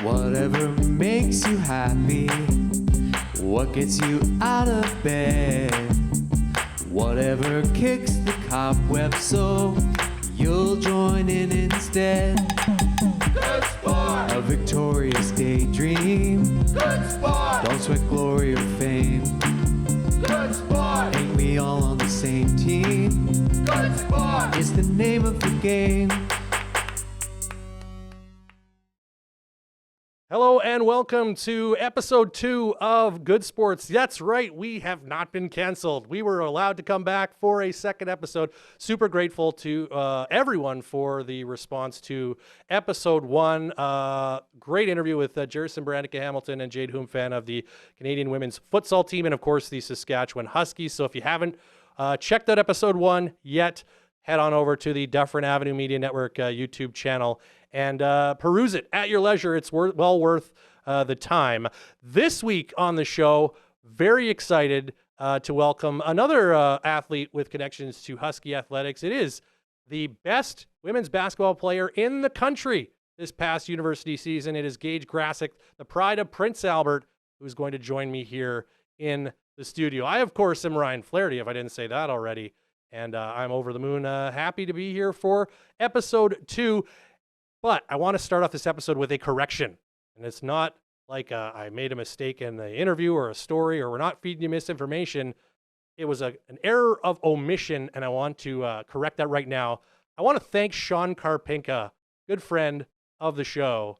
Whatever makes you happy, what gets you out of bed, whatever kicks the cobwebs so you'll join in instead. Good sport! A victorious daydream. Good sport! Don't sweat glory or fame. Good sport! Ain't we all on the same team? Good sport! It's the name of the game. Hello and welcome to episode 2 of Good Sports. That's right, we have not been canceled. We were allowed to come back for a second episode. Super grateful to everyone for the response to episode 1. Great interview with Jerison Brandica Hamilton and Jade Hoomfan of the Canadian women's futsal team and, of course, the Saskatchewan Huskies. So if you haven't checked out episode 1 yet, head on over to the Dufferin Ave Media Network YouTube channel and peruse it at your leisure. It's well worth the time. This week on the show, very excited to welcome another athlete with connections to Husky athletics. It is the best women's basketball player in the country this past university season. It is Gage Grassick, the pride of Prince Albert, who's going to join me here in the studio. I, of course, am Ryan Flaherty, if I didn't say that already. And I'm over the moon happy to be here for episode 2. But I want to start off this episode with a correction. And it's not like I made a mistake in the interview or a story, or we're not feeding you misinformation. It was an error of omission, and I want to correct that right now. I want to thank Sean Karpinka, good friend of the show,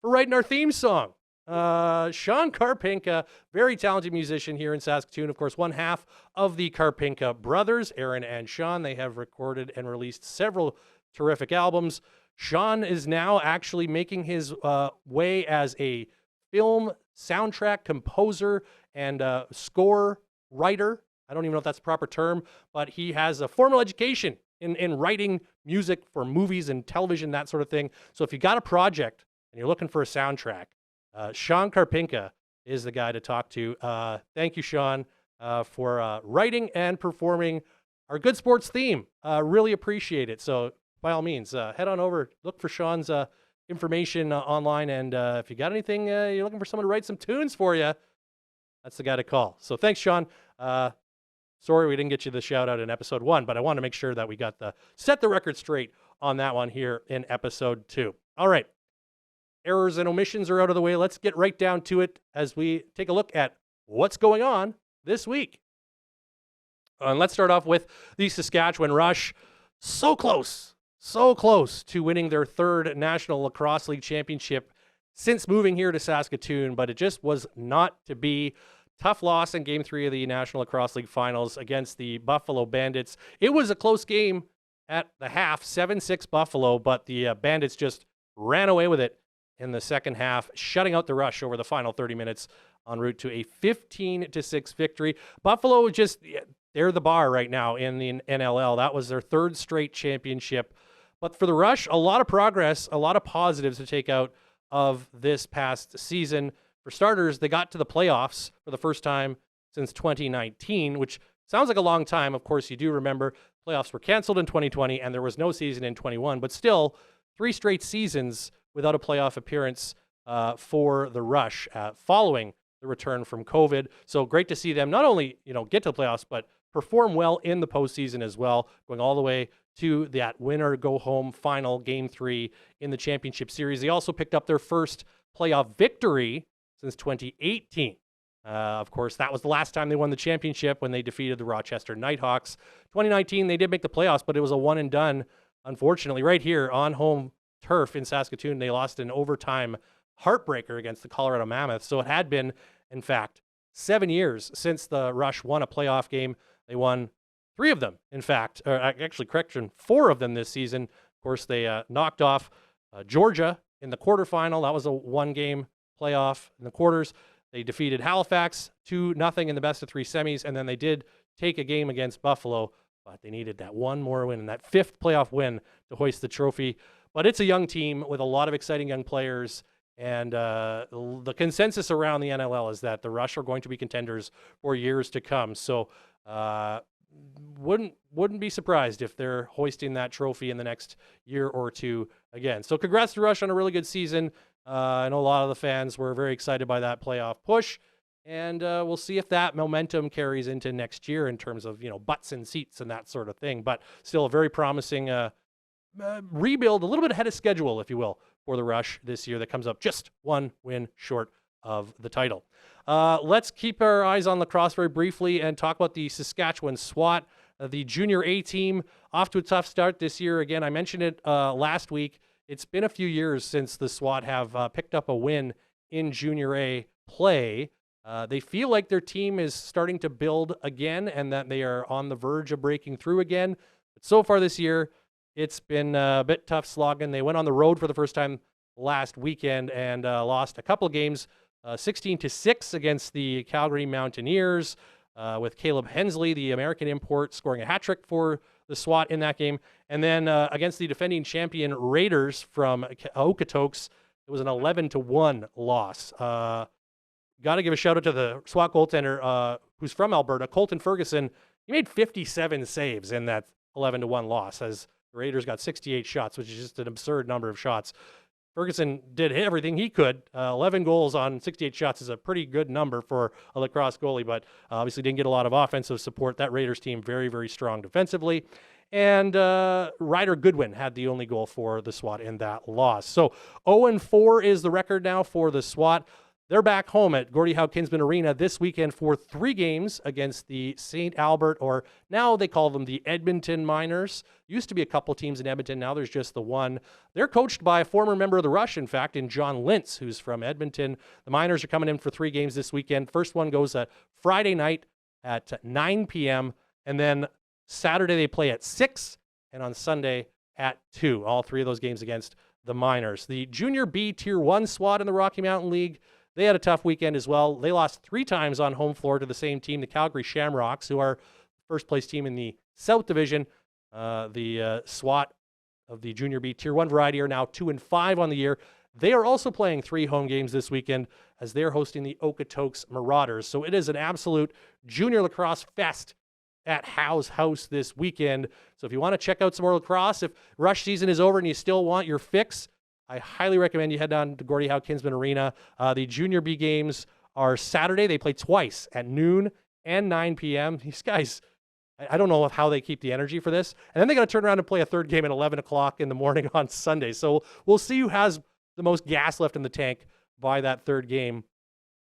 for writing our theme song. Sean Karpinka, very talented musician here in Saskatoon. Of course, one half of the Karpinka brothers, Aaron and Sean. They have recorded and released several terrific albums. Sean is now actually making his way as a film soundtrack composer and score writer. I don't even know if that's the proper term, but he has a formal education in writing music for movies and television, that sort of thing. So if you got a project and you're looking for a soundtrack, Sean Karpinka is the guy to talk to. Thank you, Sean, for writing and performing our Good Sports theme. Really appreciate it. So by all means, head on over, look for Sean's information online, and if you got anything, you're looking for someone to write some tunes for you, that's the guy to call. So thanks, Sean. Sorry we didn't get you the shout out in episode 1, but I want to make sure that we got set the record straight on that one here in episode 2. All right. Errors and omissions are out of the way. Let's get right down to it as we take a look at what's going on this week. And let's start off with the Saskatchewan Rush. So close to winning their 3rd National Lacrosse League championship since moving here to Saskatoon, but it just was not to be. Tough loss in Game 3 of the National Lacrosse League Finals against the Buffalo Bandits. It was a close game at the half, 7-6 Buffalo, but the Bandits just ran away with it in the second half, shutting out the Rush over the final 30 minutes en route to a 15-6 victory. Buffalo they're the bar right now in the NLL. That was their 3rd straight championship. But for the Rush, a lot of progress, a lot of positives to take out of this past season. For starters, they got to the playoffs for the first time since 2019, which sounds like a long time. Of course, you do remember playoffs were canceled in 2020 and there was no season in 21, but still 3 straight seasons without a playoff appearance for the Rush following the return from COVID. So great to see them not only, get to the playoffs, but perform well in the postseason as well, going all the way to that winner-go-home final, Game 3 in the championship series. They also picked up their first playoff victory since 2018. Of course, that was the last time they won the championship when they defeated the Rochester Nighthawks. 2019, they did make the playoffs, but it was a one-and-done. Unfortunately, right here on home turf in Saskatoon, they lost an overtime heartbreaker against the Colorado Mammoth. So it had been, in fact, 7 years since the Rush won a playoff game. They won 3 of them, in fact, or actually, correction, 4 of them this season. Of course, they knocked off Georgia in the quarterfinal. That was a 1-game playoff in the quarters. They defeated Halifax 2-0 in the best of 3 semis, and then they did take a game against Buffalo, but they needed that one more win and that 5th playoff win to hoist the trophy. But it's a young team with a lot of exciting young players, and the consensus around the NLL is that the Rush are going to be contenders for years to come. So wouldn't be surprised if they're hoisting that trophy in the next year or two again. So congrats to Rush on a really good season. I know a lot of the fans were very excited by that playoff push, and we'll see if that momentum carries into next year in terms of butts and seats and that sort of thing. But still a very promising rebuild, a little bit ahead of schedule, if you will, for the Rush this year that comes up just one win short of the title. Let's keep our eyes on lacrosse very briefly and talk about the Saskatchewan SWAT. The Junior A team off to a tough start this year. Again, I mentioned it last week. It's been a few years since the SWAT have picked up a win in Junior A play. They feel like their team is starting to build again and that they are on the verge of breaking through again. But so far this year, it's been a bit tough slogging. They went on the road for the first time last weekend and lost a couple of games, 16-6 against the Calgary Mountaineers, with Caleb Hensley, the American import, scoring a hat trick for the SWAT in that game. And then against the defending champion Raiders from Okotoks, it was an 11-1 loss. Got to give a shout out to the SWAT goaltender who's from Alberta, Colton Ferguson. He made 57 saves in that 11-1 loss as the Raiders got 68 shots, which is just an absurd number of shots. Ferguson did everything he could. 11 goals on 68 shots is a pretty good number for a lacrosse goalie, but obviously didn't get a lot of offensive support. That Raiders team very, very strong defensively. And Ryder Goodwin had the only goal for the SWAT in that loss. So 0-4 is the record now for the SWAT. They're back home at Gordie Howe Kinsman Arena this weekend for 3 games against the St. Albert, or now they call them the Edmonton Miners. Used to be a couple teams in Edmonton. Now there's just the one. They're coached by a former member of the Rush, in fact, in John Lintz, who's from Edmonton. The Miners are coming in for 3 games this weekend. First one goes Friday night at 9 p.m., and then Saturday they play at 6, and on Sunday at 2. All 3 of those games against the Miners. The Junior B Tier 1 SWAT in the Rocky Mountain League, they had a tough weekend as well. They lost 3 times on home floor to the same team, the Calgary Shamrocks, who are first place team in the South Division. The SWAT of the Junior B Tier 1 variety are now 2-5 on the year. They are also playing 3 home games this weekend as they're hosting the Okotoks Marauders. So it is an absolute junior lacrosse fest at Howe's house this weekend. So if you want to check out some more lacrosse, if Rush season is over and you still want your fix, I highly recommend you head down to Gordie Howe Kinsman Arena. The Junior B games are Saturday. They play twice at noon and 9 p.m. These guys, I don't know how they keep the energy for this. And then they got to turn around and play a third game at 11 o'clock in the morning on Sunday. So we'll see who has the most gas left in the tank by that third game,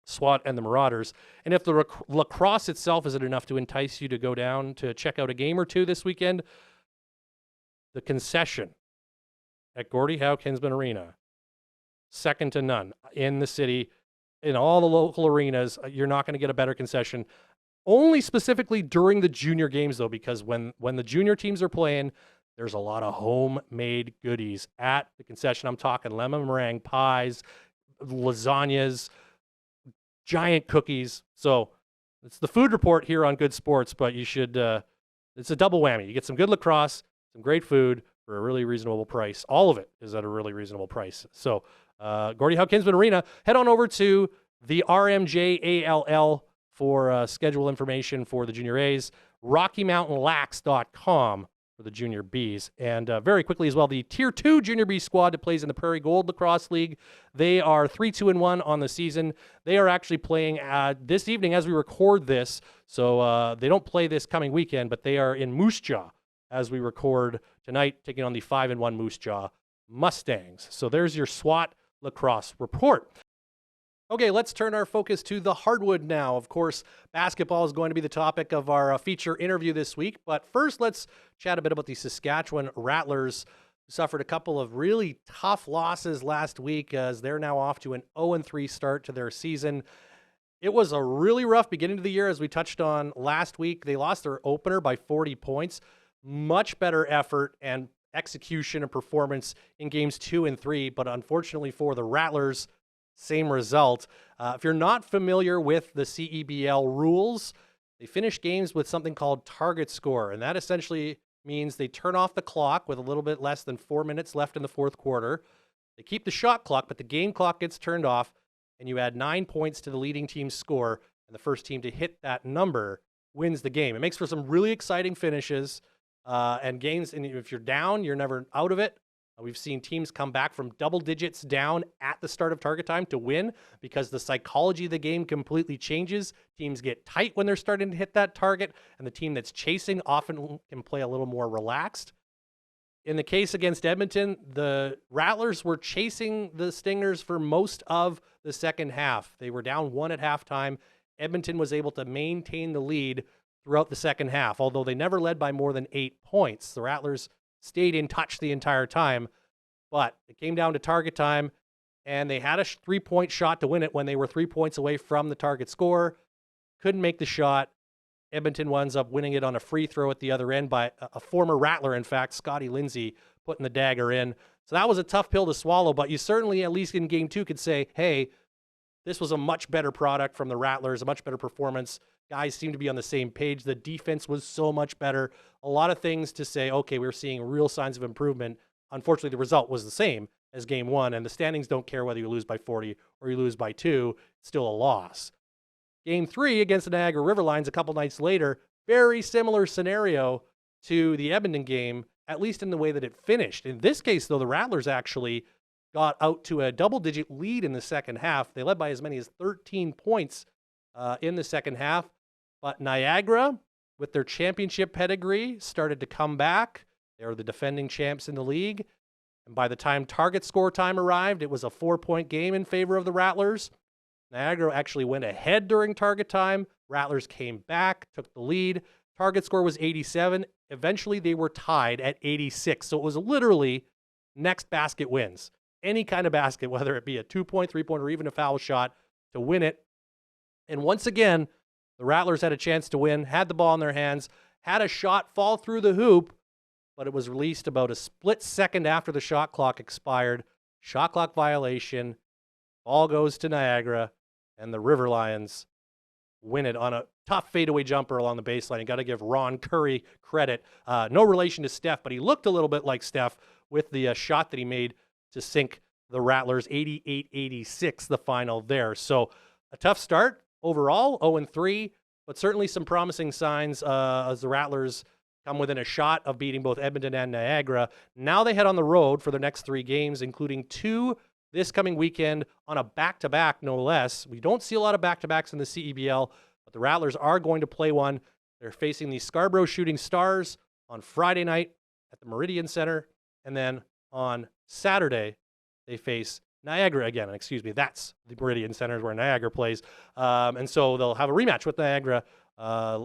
SWAT and the Marauders. And if the lacrosse itself isn't enough to entice you to go down to check out a game or two this weekend, the concession at Gordie Howe Kinsman Arena, second to none in the city. In all the local arenas, you're not going to get a better concession. Only specifically during the junior games, though, because when the junior teams are playing, there's a lot of homemade goodies at the concession. I'm talking lemon meringue pies, lasagnas, giant cookies. So it's the food report here on Good Sports, but you should, it's a double whammy. You get some good lacrosse, some great food for a really reasonable price. All of it is at a really reasonable price. So Gordie Howe Kinsman Arena, head on over to the RMJALL for schedule information for the Junior A's, RockyMountainLax.com for the Junior Bs. And very quickly as well, the Tier 2 Junior B squad that plays in the Prairie Gold Lacrosse League, they are 3-2-1 on the season. They are actually playing this evening as we record this, so they don't play this coming weekend, but they are in Moose Jaw as we record tonight, taking on the 5-1 Moose Jaw Mustangs. So there's your SWAT lacrosse report. Okay, let's turn our focus to the hardwood now. Of course, basketball is going to be the topic of our feature interview this week. But first, let's chat a bit about the Saskatchewan Rattlers, who suffered a couple of really tough losses last week as they're now off to an 0-3 start to their season. It was a really rough beginning to the year, as we touched on last week. They lost their opener by 40 points. Much better effort and execution and performance in games 2 and 3, but unfortunately for the Rattlers, same result. If you're not familiar with the CEBL rules, they finish games with something called target score, and that essentially means they turn off the clock with a little bit less than 4 minutes left in the fourth quarter. They keep the shot clock, but the game clock gets turned off, and you add 9 points to the leading team's score, and the first team to hit that number wins the game. It makes for some really exciting finishes and games. And if you're down, you're never out of it. We've seen teams come back from double digits down at the start of target time to win because the psychology of the game completely changes. Teams get tight when they're starting to hit that target, and the team that's chasing often can play a little more relaxed. In the case against Edmonton, the Rattlers were chasing the Stingers for most of the second half. They were down 1 at halftime. Edmonton was able to maintain the lead throughout the second half, although they never led by more than 8 points. The Rattlers stayed in touch the entire time, but it came down to target time, and they had a 3-point shot to win it when they were 3 points away from the target score. Couldn't make the shot. Edmonton winds up winning it on a free throw at the other end by a former Rattler, in fact, Scotty Lindsay, putting the dagger in. So that was a tough pill to swallow, but you certainly, at least in Game 2, could say, hey, this was a much better product from the Rattlers, a much better performance. Guys seem to be on the same page. The defense was so much better. A lot of things to say, okay, we're seeing real signs of improvement. Unfortunately, the result was the same as Game 1, and the standings don't care whether you lose by 40 or you lose by 2. It's still a loss. Game 3 against the Niagara River Lions a couple nights later, very similar scenario to the Edmonton game, at least in the way that it finished. In this case, though, the Rattlers actually got out to a double-digit lead in the second half. They led by as many as 13 points in the second half. But Niagara, with their championship pedigree, started to come back. They were the defending champs in the league. And by the time target score time arrived, it was a 4-point game in favor of the Rattlers. Niagara actually went ahead during target time. Rattlers came back, took the lead. Target score was 87. Eventually, they were tied at 86. So it was literally next basket wins. Any kind of basket, whether it be a 2-point, 3-point, or even a foul shot, to win it. And once again, the Rattlers had a chance to win, had the ball in their hands, had a shot fall through the hoop, but it was released about a split second after the shot clock expired. Shot clock violation. Ball goes to Niagara, and the River Lions win it on a tough fadeaway jumper along the baseline. You got to give Ron Curry credit. No relation to Steph, but he looked a little bit like Steph with the shot that he made to sink the Rattlers 88-86, the final there. So a tough start overall, 0-3, but certainly some promising signs as the Rattlers come within a shot of beating both Edmonton and Niagara. Now they head on the road for their next 3 games, including 2 this coming weekend on a back-to-back, no less. We don't see a lot of back-to-backs in the CEBL, but the Rattlers are going to play one. They're facing the Scarborough Shooting Stars on Friday night at the Meridian Center, and then on Saturday, they face Niagara again. Excuse me, that's the Meridian Center where Niagara plays. And so they'll have a rematch with Niagara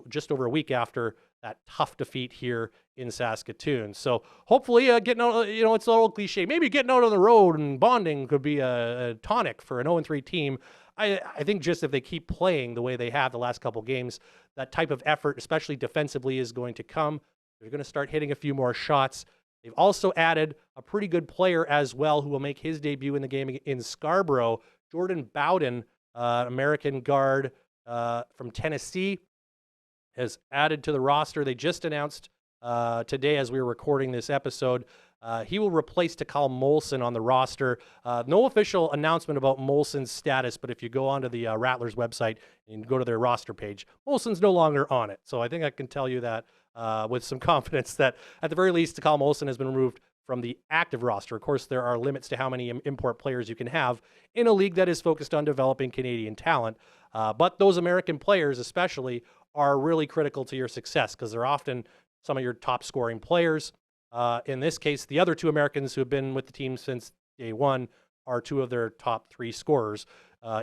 just over a week after that tough defeat here in Saskatoon. So hopefully getting out, it's a little cliche. Maybe getting out on the road and bonding could be a tonic for an 0-3 team. I think just if they keep playing the way they have the last couple games, that type of effort, especially defensively, is going to come. They're going to start hitting a few more shots. They've also added a pretty good player as well who will make his debut in the game in Scarborough. Jordan Bowden, American guard from Tennessee, has added to the roster. They just announced today as we were recording this episode, he will replace Takal Molson on the roster. No official announcement about Molson's status, but if you go onto the Rattlers website and go to their roster page, Molson's no longer on it. So I think I can tell you that with some confidence that at the very least, Takal Molson has been removed from the active roster. Of course, there are limits to how many import players you can have in a league that is focused on developing Canadian talent. But those American players especially are really critical to your success because they're often some of your top scoring players. In this case, the other 2 Americans who have been with the team since day one are 2 of their top 3 scorers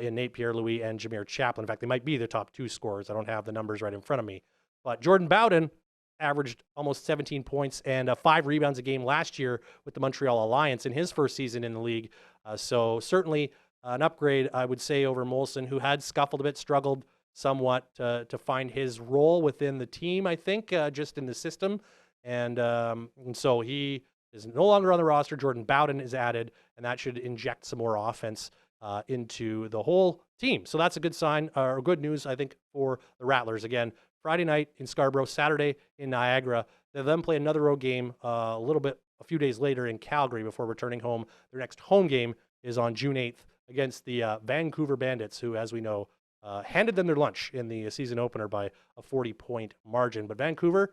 in Nate Pierre-Louis and Jameer Chaplin. In fact, they might be the top 2 scorers. I don't have the numbers right in front of me. But Jordan Bowden averaged almost 17 points and 5 rebounds a game last year with the Montreal Alliance in his first season in the league. So certainly an upgrade, I would say, over Molson, who had scuffled a bit, struggled somewhat to find his role within the team, I think, just in the system. And so he is no longer on the roster. Jordan Bowden is added, and that should inject some more offense into the whole team. So that's a good sign, or good news, I think, for the Rattlers. Again, Friday night in Scarborough, Saturday in Niagara. They'll then play another road game a few days later in Calgary before returning home. Their next home game is on June 8th against the Vancouver Bandits, who, as we know, handed them their lunch in the season opener by a 40-point margin. But Vancouver,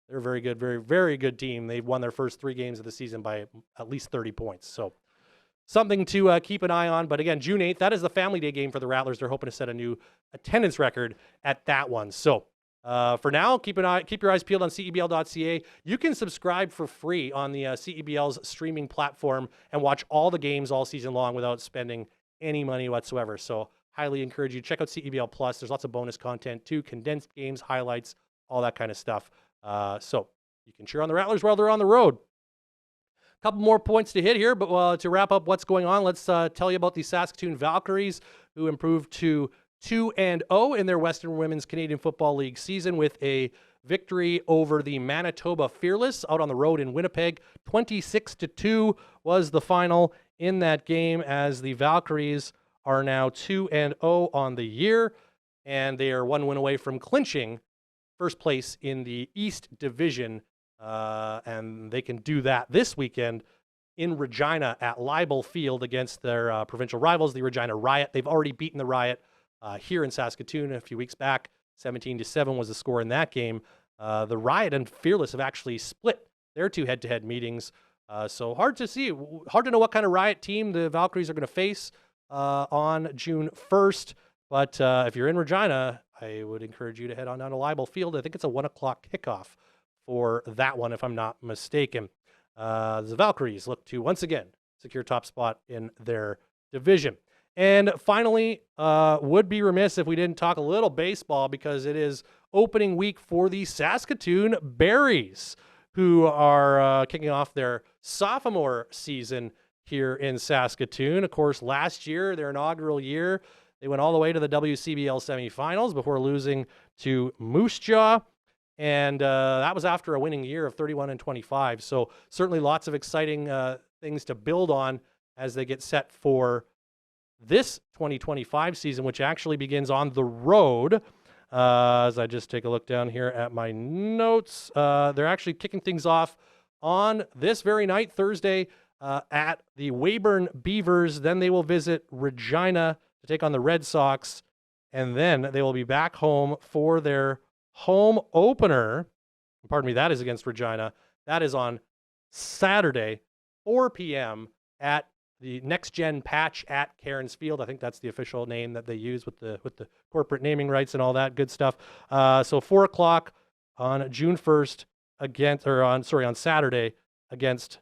they're a very good, very, very good team. They've won their first 3 games of the season by at least 30 points. So something to keep an eye on. But again, June 8th, that is the Family Day game for the Rattlers. They're hoping to set a new attendance record at that one. So for now, keep your eyes peeled on CEBL.ca. You can subscribe for free on the CEBL's streaming platform and watch all the games all season long without spending any money whatsoever. So highly encourage you to check out CEBL Plus. There's lots of bonus content too, condensed games, highlights, all that kind of stuff. So you can cheer on the Rattlers while they're on the road. A couple more points to hit here, but to wrap up what's going on, let's tell you about the Saskatoon Valkyries, who improved to 2-0 in their Western Women's Canadian Football League season with a victory over the Manitoba Fearless out on the road in Winnipeg. 26-2 was the final in that game, as the Valkyries are now 2-0 on the year, and they are 1 win away from clinching first place in the East Division, and they can do that this weekend in Regina at Libel Field against their provincial rivals, the Regina Riot. They've already beaten the Riot here in Saskatoon a few weeks back. 17-7 was the score in that game. The Riot and Fearless have actually split their 2 head-to-head meetings, so hard to know what kind of Riot team the Valkyries are going to face on June 1st, but if you're in Regina, I would encourage you to head on down to Libel Field. I think it's a 1 o'clock kickoff for that one, if I'm not mistaken. The Valkyries look to, once again, secure top spot in their division. And finally, would be remiss if we didn't talk a little baseball, because it is opening week for the Saskatoon Berries, who are kicking off their sophomore season here in Saskatoon. Of course, last year, their inaugural year, they went all the way to the WCBL semifinals before losing to Moose Jaw. And that was after a winning year of 31-25. So certainly lots of exciting things to build on as they get set for this 2025 season, which actually begins on the road. As I just take a look down here at my notes, they're actually kicking things off on this very night, Thursday, at the Weyburn Beavers. Then they will visit Regina to take on the Red Sox, and then they will be back home for their home opener. Pardon me, that is against Regina. That is on Saturday, 4 p.m. at the Next Gen Patch at Cairns Field. I think that's the official name that they use with the corporate naming rights and all that good stuff. So 4 o'clock on June 1st on Saturday against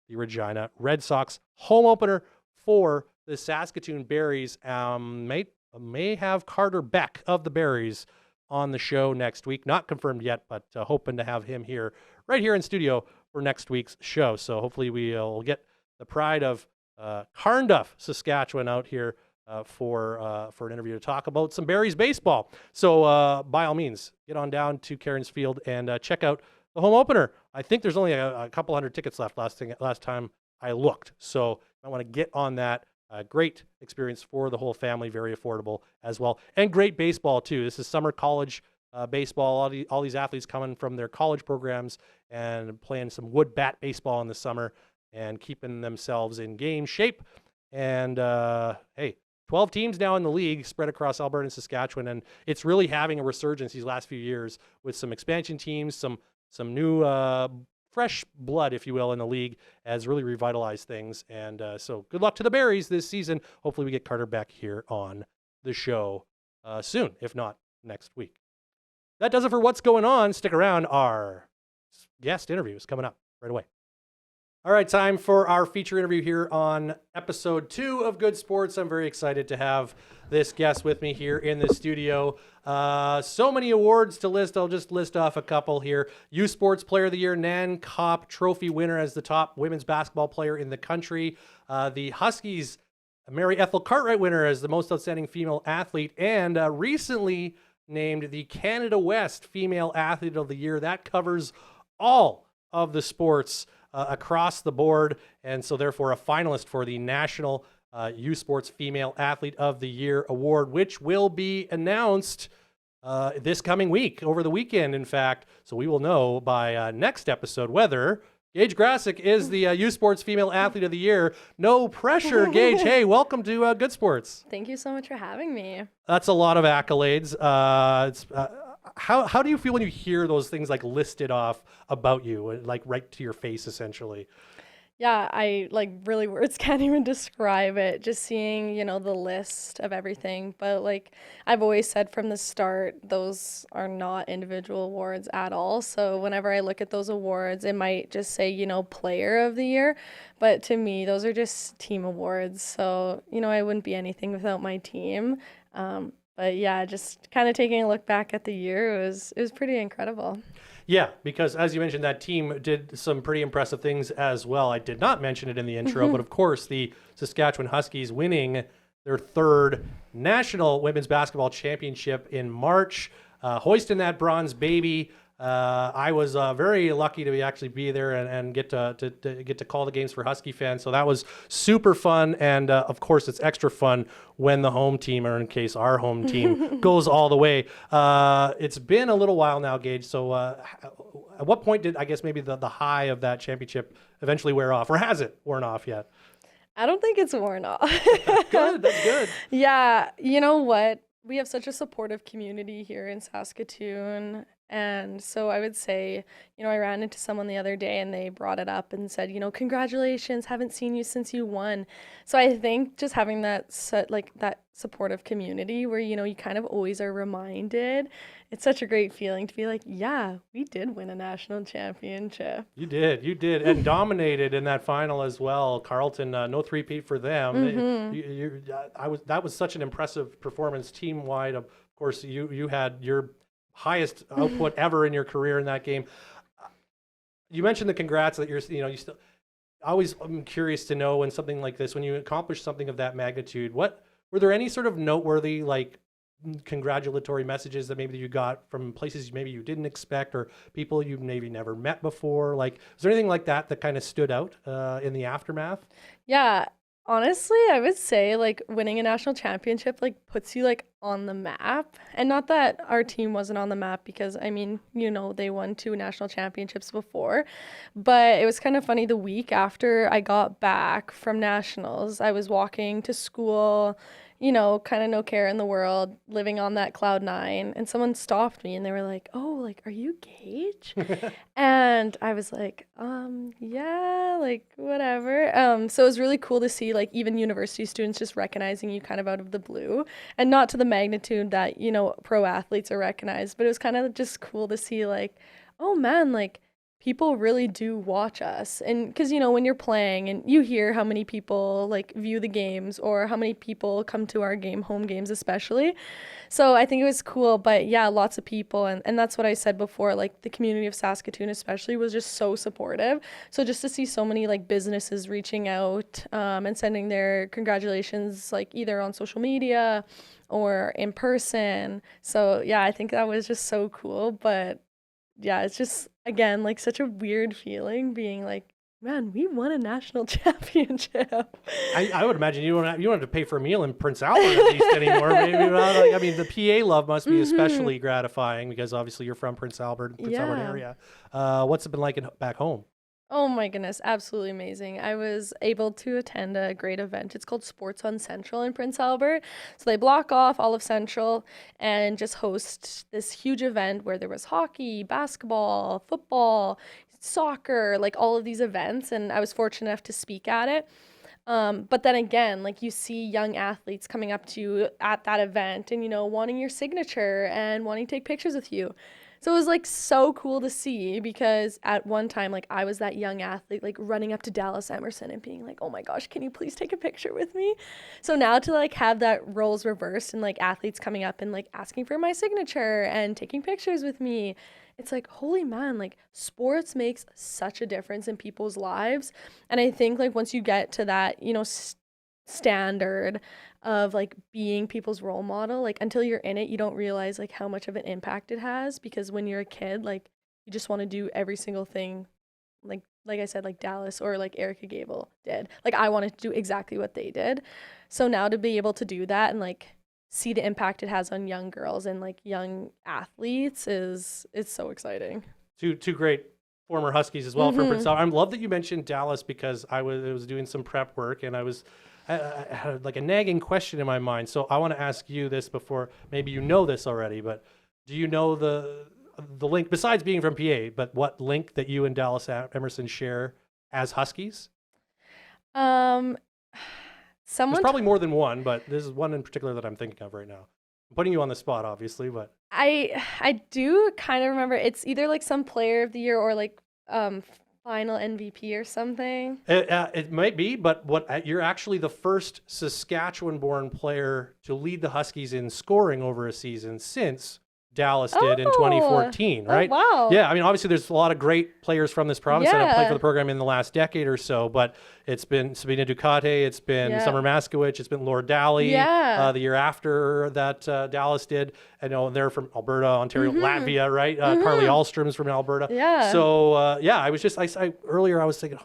the Regina Red Sox. Home opener for the Saskatoon Berries. May have Carter Beck of the Berries on the show next week. Not confirmed yet, but hoping to have him right here in studio for next week's show. So hopefully we'll get the pride of Carnduff, Saskatchewan out here for an interview to talk about some Berries baseball. So by all means, get on down to Cairns Field and check out the home opener. I think there's only a couple hundred tickets left last time I looked. So I want to get on that. Great experience for the whole family, very affordable as well. And great baseball too. This is summer college baseball. All these athletes coming from their college programs and playing some wood bat baseball in the summer and keeping themselves in game shape. And hey, 12 teams now in the league spread across Alberta and Saskatchewan, and it's really having a resurgence these last few years with some expansion teams, some new fresh blood, if you will, in the league has really revitalized things. And so good luck to the Berries this season. Hopefully we get Carter back here on the show soon, if not next week. That does it for what's going on. Stick around. Our guest interview is coming up right away. All right, time for our feature interview here on episode 2 of Good Sports. I'm very excited to have this guest with me here in the studio. So many awards to list. I'll just list off a couple here. U Sports Player of the Year, Nan Kopp Trophy winner as the top women's basketball player in the country. The Huskies, Mary Ethel Cartwright winner as the most outstanding female athlete, and recently named the Canada West Female Athlete of the Year. That covers all of the sports across the board, and so therefore a finalist for the National U Sports Female Athlete of the Year award, which will be announced this coming week, over the weekend, in fact. So we will know by next episode whether Gage Grassick is the U Sports Female Athlete of the Year. No pressure, Gage. Hey, welcome to Good Sports. Thank you so much for having me. That's a lot of accolades. How do you feel when you hear those things like listed off about you, like right to your face, essentially? Yeah, I really words can't even describe it. Just seeing, the list of everything. But like I've always said from the start, those are not individual awards at all. So whenever I look at those awards, it might just say, Player of the Year. But to me, those are just team awards. So, I wouldn't be anything without my team. But yeah, just kind of taking a look back at the year, it was pretty incredible. Yeah, because as you mentioned, that team did some pretty impressive things as well. I did not mention it in the intro, but of course, the Saskatchewan Huskies winning their third national women's basketball championship in March, hoisting that bronze baby. I was very lucky to actually be there and get to call the games for Husky fans. So that was super fun. And of course, it's extra fun when the home team, or in case our home team, goes all the way. It's been a little while now, Gage. So at what point did, I guess, maybe the high of that championship eventually wear off, or has it worn off yet? I don't think it's worn off. Good. That's good. Yeah. You know what? We have such a supportive community here in Saskatoon. And so I would say, I ran into someone the other day and they brought it up and said, congratulations, haven't seen you since you won. So I think just having that that supportive community where, you kind of always are reminded, it's such a great feeling to be like, yeah, we did win a national championship. You did, and dominated in that final as well. Carleton, no three-peat for them. That was such an impressive performance team-wide. Of course, you had your highest output ever in your career in that game. You mentioned the congrats that you still. I'm curious to know when something like this, when you accomplish something of that magnitude, were there any sort of noteworthy congratulatory messages that maybe you got from places maybe you didn't expect, or people you maybe never met before? Is there anything like that kind of stood out in the aftermath? Yeah. Honestly, I would say winning a national championship puts you on the map. And not that our team wasn't on the map, because they won 2 national championships before. But it was kind of funny, the week after I got back from nationals, I was walking to school, kind of no care in the world, living on that cloud 9, and someone stopped me and they were like, "Oh, are you Gage?" And I was like, yeah, whatever. So it was really cool to see even university students just recognizing you kind of out of the blue, and not to the magnitude that, pro athletes are recognized, but it was kind of just cool to see oh man, people really do watch us. And because, when you're playing and you hear how many people view the games, or how many people come to our home games especially. So I think it was cool. But yeah, lots of people. And that's what I said before, the community of Saskatoon especially was just so supportive. So just to see so many businesses reaching out and sending their congratulations, either on social media or in person. So yeah, I think that was just so cool. But yeah, it's just, again, such a weird feeling being man, we won a national championship. I would imagine you don't have to pay for a meal in Prince Albert at least anymore. Maybe the PA love must be especially gratifying, because obviously you're from Prince Albert area. What's it been like back home? Oh my goodness, absolutely amazing. I was able to attend a great event. It's called Sports on Central in Prince Albert. So they block off all of Central and just host this huge event where there was hockey, basketball, football, soccer, all of these events. And I was fortunate enough to speak at it. But then again, you see young athletes coming up to you at that event and, wanting your signature and wanting to take pictures with you. So it was so cool to see, because at one time, I was that young athlete, running up to Dallas Emerson and being like, "Oh my gosh, can you please take a picture with me?" So now to have that roles reversed and athletes coming up and asking for my signature and taking pictures with me, it's holy man, sports makes such a difference in people's lives. And I think once you get to that, standard of being people's role model, until you're in it, you don't realize how much of an impact it has, because when you're a kid, you just want to do every single thing, like I said, Dallas or Erica Gable did. I wanted to do exactly what they did. So now to be able to do that and see the impact it has on young girls and young athletes it's so exciting. Two great former Huskies as well from Prince Albert. I love that you mentioned Dallas because I was doing some prep work and I had like a nagging question in my mind. So I want to ask you this before, maybe you know this already, but do you know the link, besides being from PA, but what link that you and Dallas Emerson share as Huskies? Someone There's probably more than one, but this is one in particular that I'm thinking of right now. I'm putting you on the spot, obviously, but I do kind of remember it's either like some player of the year or like final MVP or something. It might be, but you're actually the first Saskatchewan-born player to lead the Huskies in scoring over a season since Dallas did in 2014, right? Oh, wow. Yeah, I mean, obviously there's a lot of great players from this province that have played Yeah. for the program in the last decade or so, but it's been Sabina Ducati, it's been Summer Maskowicz, it's been Lord Daly the year after that Dallas did. I know they're from Alberta, Ontario, Latvia, right? Carly Alstrom's from Alberta. Yeah. So, I was just, earlier I was thinking,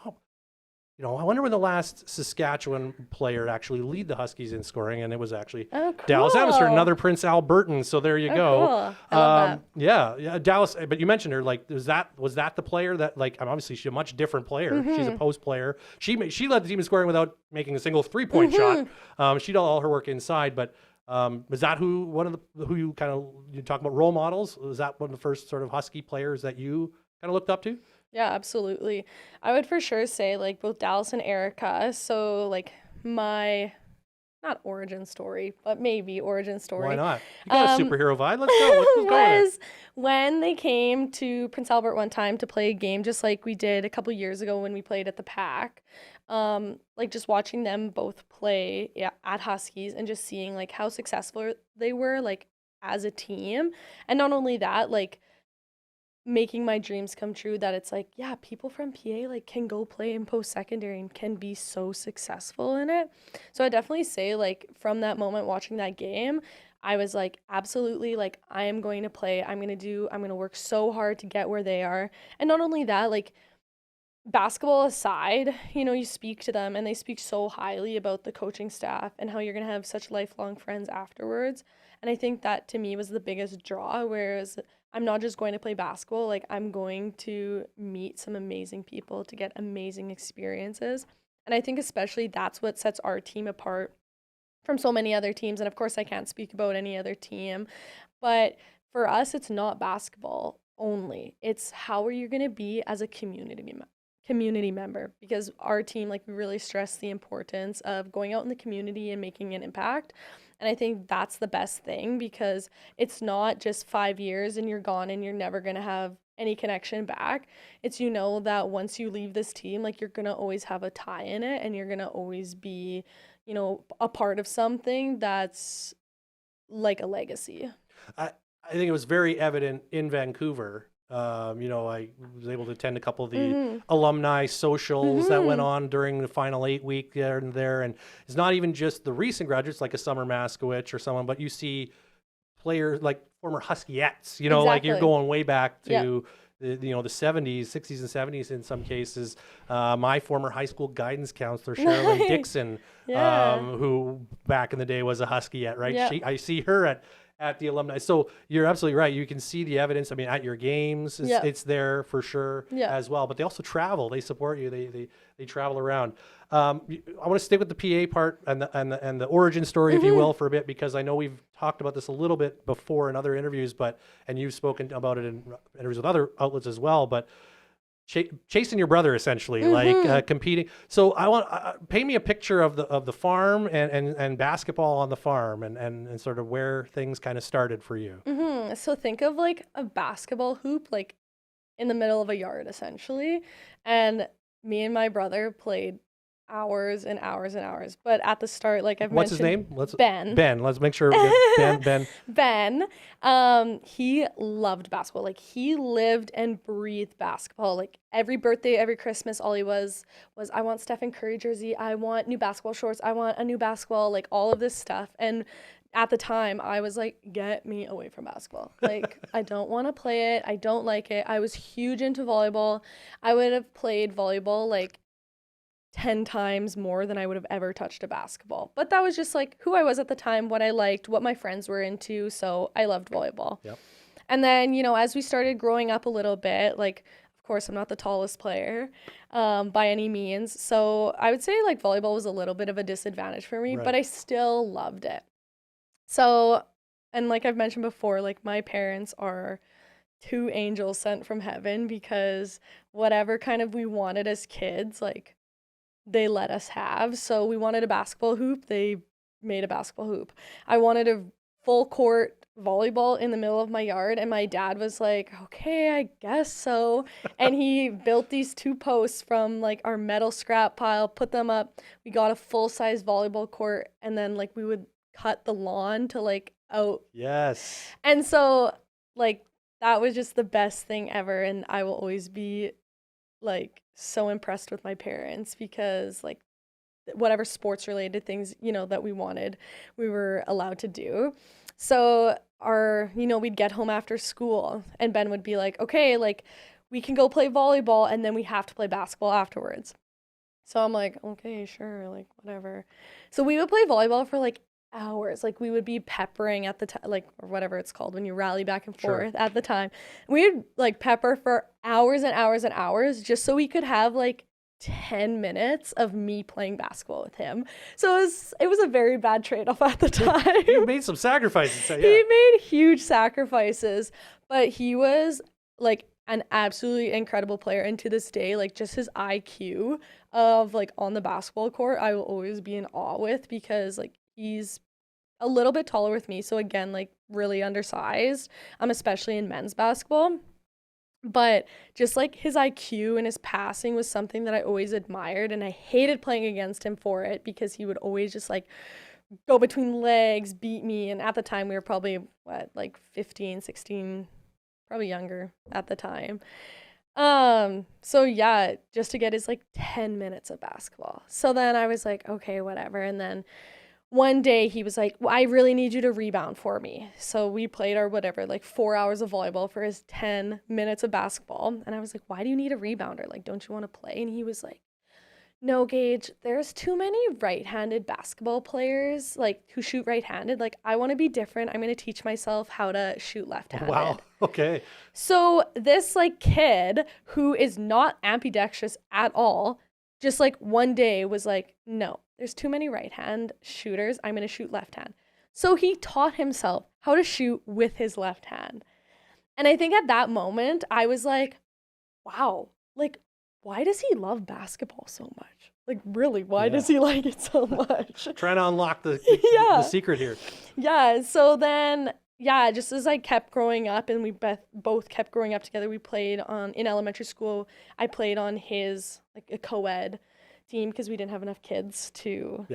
I wonder when the last Saskatchewan player actually lead the Huskies in scoring, and it was actually Dallas Emerson, another Prince Albertan. So there you go. Cool. I love that. Yeah, Dallas. But you mentioned her. Like, was that the player that, like, obviously she's a much different player. She's a post player. She led the team in scoring without making a single 3-point shot. She did all her work inside. But was that who you talk about role models? Was that one of the first sort of Husky players that you kind of looked up to? Yeah, absolutely. I would for sure say like both Dallas and Erica. So like my, not origin story, but maybe origin story. Why not? You got a superhero vibe. Let's go. Let's go. Was when they came to Prince Albert one time to play a game, just like we did a couple years ago when we played at the Pack. Like just watching them both play at Huskies and just seeing like how successful they were like as a team. And not only that, like making my dreams come true, that it's like, yeah, people from PA like can go play in post-secondary and can be so successful in it. So I definitely say like from that moment watching that game, I was like, absolutely, like I am going to play. I'm going to work so hard to get where they are. And not only that, like basketball aside, you speak to them and they speak so highly about the coaching staff and how you're going to have such lifelong friends afterwards. And I think that to me was the biggest draw, whereas I'm not just going to play basketball, like I'm going to meet some amazing people to get amazing experiences. And I think especially that's what sets our team apart from so many other teams. And of course I can't speak about any other team, but for us, it's not basketball only. It's how are you going to be as a community member, because our team, like we really stress the importance of going out in the community and making an impact. And I think that's the best thing, because it's not just 5 years and you're gone and you're never going to have any connection back. It's, that once you leave this team, like you're going to always have a tie in it and you're going to always be, a part of something that's like a legacy. I think it was very evident in Vancouver. I was able to attend a couple of the alumni socials that went on during the final 8 week there and there. And it's not even just the recent graduates like a Summer Maskowicz or someone, but you see players like former Huskiettes, like you're going way back to the 70s, 60s and 70s in some cases. My former high school guidance counselor, Sherilyn Dixon, who back in the day was a Huskiette, right? Yeah. I see her at the alumni. So you're absolutely right. You can see the evidence. I mean, at your games, it's there for sure as well. But they also travel. They support you. They travel around. I want to stick with the PA part and the origin story, if you will, for a bit, because I know we've talked about this a little bit before in other interviews, and you've spoken about it in interviews with other outlets as well. But chasing your brother, essentially, like competing. So I want paint me a picture of the farm and basketball on the farm and sort of where things kind of started for you. So think of like a basketball hoop, like in the middle of a yard, essentially. And me and my brother played hours and hours and hours. But at the start, like I've What's mentioned, his name? Ben. Ben. Let's make sure we get Ben. Ben. He loved basketball. Like he lived and breathed basketball. Like every birthday, every Christmas, all he was I want Stephen Curry jersey. I want new basketball shorts. I want a new basketball. Like all of this stuff. And at the time, I was like, get me away from basketball. Like, I don't want to play it. I don't like it. I was huge into volleyball. I would have played volleyball like 10 times more than I would have ever touched a basketball. But that was just like who I was at the time, what I liked, what my friends were into. So I loved volleyball. Yep. And then, as we started growing up a little bit, like, of course, I'm not the tallest player by any means. So I would say like volleyball was a little bit of a disadvantage for me, but I still loved it. So, and like I've mentioned before, like my parents are two angels sent from heaven because whatever kind of we wanted as kids, like they let us have. So we wanted a basketball hoop, they made a basketball hoop. I wanted a full court volleyball in the middle of my yard, and my dad was like, okay, I guess so. And he built these 2 posts from like our metal scrap pile, put them up. We got a full-size volleyball court, and then like we would cut the lawn to like out. Yes. And so like that was just the best thing ever, and I will always be like so impressed with my parents because like whatever sports related things, you know, that we wanted, we were allowed to do. So we'd get home after school and Ben would be like, okay, like we can go play volleyball and then we have to play basketball afterwards. So I'm like, okay, sure, like whatever. So we would play volleyball for like hours. Like we would be peppering at the time, like, or whatever it's called when you rally back and forth at the time. We would like pepper for hours and hours and hours just so we could have like 10 minutes of me playing basketball with him. So it was a very bad trade-off at the time. You made some sacrifices. So, yeah. He made huge sacrifices, but he was like an absolutely incredible player. And to this day, like just his IQ of like on the basketball court, I will always be in awe with because like he's a little bit taller with me. So again, like really undersized, especially in men's basketball. But just like his IQ and his passing was something that I always admired, and I hated playing against him for it because he would always just like go between legs, beat me. And at the time we were probably like 15, 16, probably younger at the time. So yeah, just to get his like 10 minutes of basketball. So then I was like, okay, whatever. And then one day he was like, well, I really need you to rebound for me. So we played our whatever, like 4 hours of volleyball for his 10 minutes of basketball. And I was like, why do you need a rebounder? Like, don't you want to play? And he was like, no, Gage, there's too many right-handed basketball players, like, who shoot right-handed. Like, I want to be different. I'm going to teach myself how to shoot left-handed. Wow. Okay. So this, like, kid who is not ambidextrous at all, just, like, one day was like, no, there's too many right-hand shooters. I'm going to shoot left-hand. So he taught himself how to shoot with his left hand. And I think at that moment, I was like, wow, like, why does he love basketball so much? Like, really, why does he like it so much? Trying to unlock the secret here. Yeah. So then, yeah, just as I kept growing up and we both kept growing up together, we played in elementary school. I played on his, like, a co-ed team because we didn't have enough kids to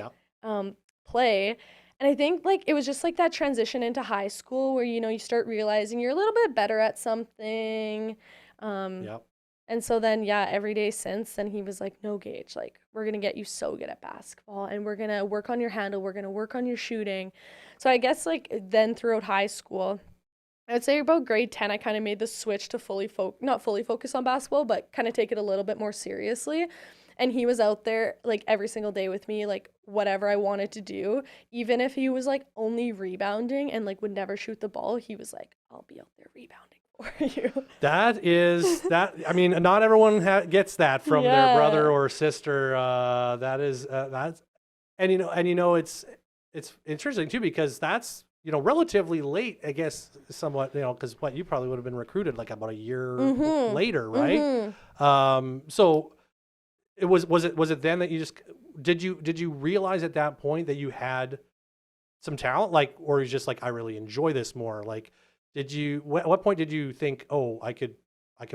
play. And I think, like, it was just, like, that transition into high school where, you know, you start realizing you're a little bit better at something. And so then, every day since then, he was like, no, Gage, like, we're going to get you so good at basketball and we're going to work on your handle. We're going to work on your shooting. So I guess, like, then throughout high school, I would say about grade 10, I kind of made the switch to not fully focus on basketball, but kind of take it a little bit more seriously. And he was out there, like, every single day with me, like, whatever I wanted to do. Even if he was, like, only rebounding and, like, would never shoot the ball, he was like, I'll be out there rebounding for you. I mean, not everyone gets that from their brother or sister. It's interesting, too, because that's, you know, relatively late, I guess, somewhat, you know, because you probably would have been recruited, like, about a year later, right? So... Was it then that you just did you realize at that point that you had some talent, like, or you just like, I really enjoy this more? Like, at what point did you think, oh, I could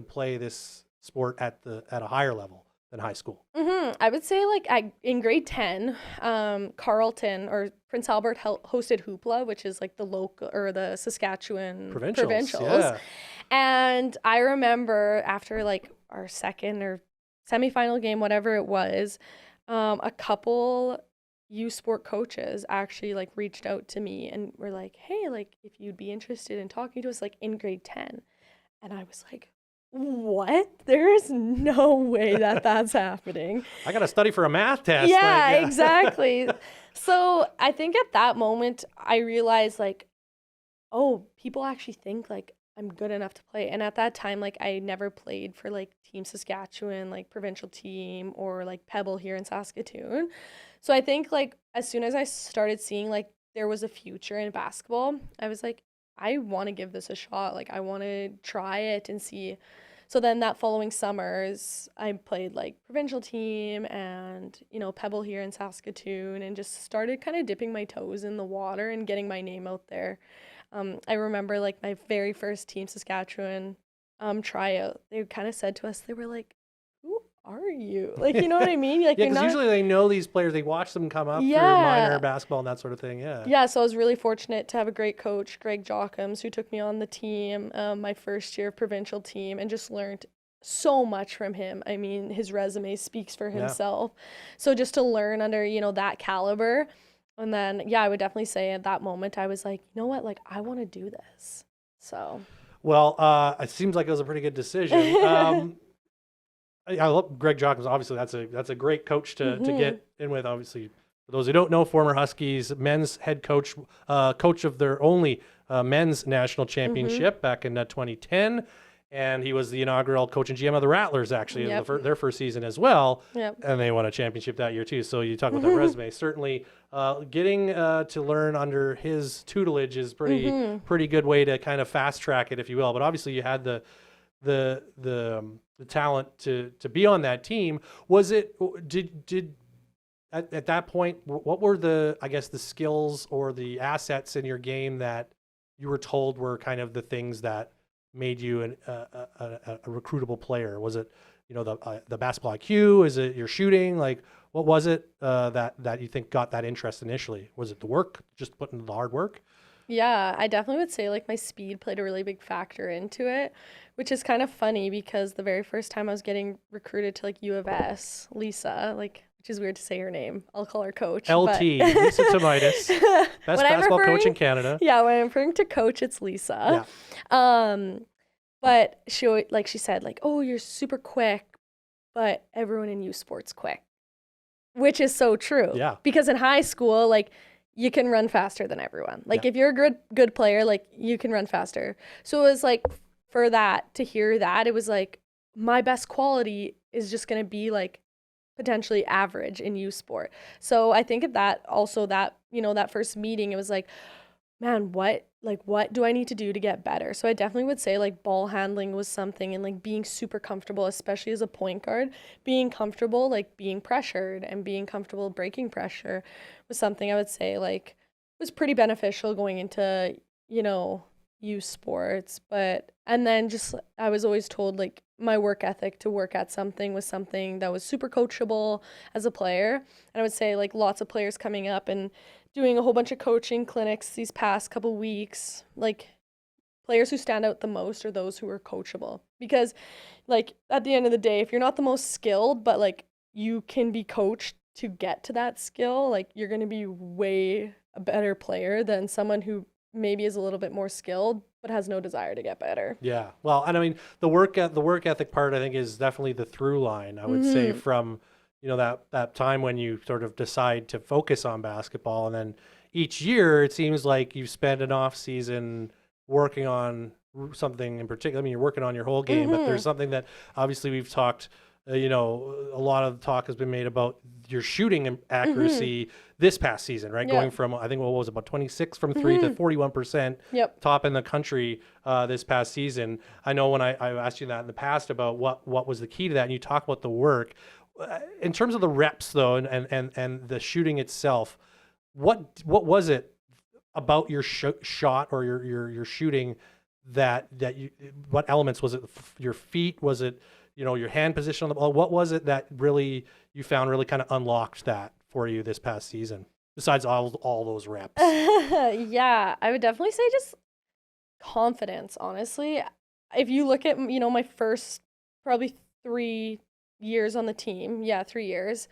play this sport at a higher level than high school? I would say, like, in grade 10, Carleton or Prince Albert hosted Hoopla, which is like the local or the Saskatchewan provincials. Yeah. And I remember after, like, our second or semifinal game, whatever it was, a couple U Sport coaches actually, like, reached out to me and were like, hey, like, if you'd be interested in talking to us, like, in grade 10. And I was like, what? There is no way that that's happening. I got to study for a math test. Yeah, exactly. So I think at that moment I realized, like, oh, people actually think, like, I'm good enough to play. And at that time, like I never played for like Team Saskatchewan, like provincial team or like Pebble here in Saskatoon. So I think like as soon as I started seeing like there was a future in basketball, I was like, I want to give this a shot. Like I want to try it and see. So then that following summers, I played like provincial team and, Pebble here in Saskatoon and just started kind of dipping my toes in the water and getting my name out there. I remember like my very first Team Saskatchewan tryout. They kind of said to us, they were like, "Who are you?" Like, you know what I mean? Like, Yeah, you're because not. usually they know these players. They watch them come up through Yeah. minor basketball and that sort of thing. Yeah. Yeah, so I was really fortunate to have a great coach, Greg Jockums, who took me on the team, my first year of provincial team, and just learned so much from him. I mean, his resume speaks for himself. So just to learn under, that caliber. And then, yeah, I would definitely say at that moment, I was like, you know what, like, I want to do this. So. Well, it seems like it was a pretty good decision. I love Greg Jockins. Obviously, that's a great coach to get in with. Obviously, for those who don't know, former Huskies men's head coach, coach of their only men's national championship back in 2010. And he was the inaugural coach and GM of the Rattlers, actually, their first season as well. Yep. And they won a championship that year, too. So you talk about the resume. Certainly, getting to learn under his tutelage is pretty good way to kind of fast track it, if you will. But obviously, you had the talent to be on that team. Was it, did at that point, what were the skills or the assets in your game that you were told were kind of the things that made you a recruitable player? Was it, the basketball IQ? Is it your shooting? Like, what was it that you think got that interest initially? Was it the work, just putting the hard work? Yeah, I definitely would say like my speed played a really big factor into it, which is kind of funny because the very first time I was getting recruited to like UofS, Lisa, like, which is weird to say her name. I'll call her coach. LT, Lisa Tomitis, best basketball coach in Canada. Yeah, when I'm referring to coach, it's Lisa. Yeah. But she said like, "Oh, you're super quick, but everyone in U Sport's quick," which is so true. Yeah. Because in high school, like, you can run faster than everyone. Like, if you're a good player, like, you can run faster. So it was like, for that, to hear that, it was like, my best quality is just going to be like potentially average in U Sport. So I think of that also, that, that first meeting, it was like, man, what do I need to do to get better? So I definitely would say like ball handling was something, and like being super comfortable, especially as a point guard, being comfortable, like being pressured and being comfortable breaking pressure was something I would say like was pretty beneficial going into, U Sports. And then just, I was always told like my work ethic to work at something was something that was super coachable as a player. And I would say like lots of players coming up and doing a whole bunch of coaching clinics these past couple weeks, like players who stand out the most are those who are coachable. Because like at the end of the day, if you're not the most skilled, but like you can be coached to get to that skill, like you're going to be way a better player than someone who maybe is a little bit more skilled but has no desire to get better. Yeah. Well, and I mean, the work ethic part, I think, is definitely the through line, I would say, from that time when you sort of decide to focus on basketball. And then each year, it seems like you've spent an off season working on something in particular. I mean, you're working on your whole game, but there's something that obviously we've talked, a lot of talk has been made about your shooting accuracy this past season, right? Going from, I think, what was it, about 26 from three to 41%, top in the country this past season. I know when I asked you that in the past about what was the key to that, and you talk about the work. In terms of the reps, though, and the shooting itself, what was it about your shot or your shooting that you? What elements was it? Your feet? Was it your hand position on the ball? What was it that really you found really kind of unlocked that for you this past season? Besides all those reps. Yeah, I would definitely say just confidence. Honestly, if you look at my first probably 3 years on the team, 3 years,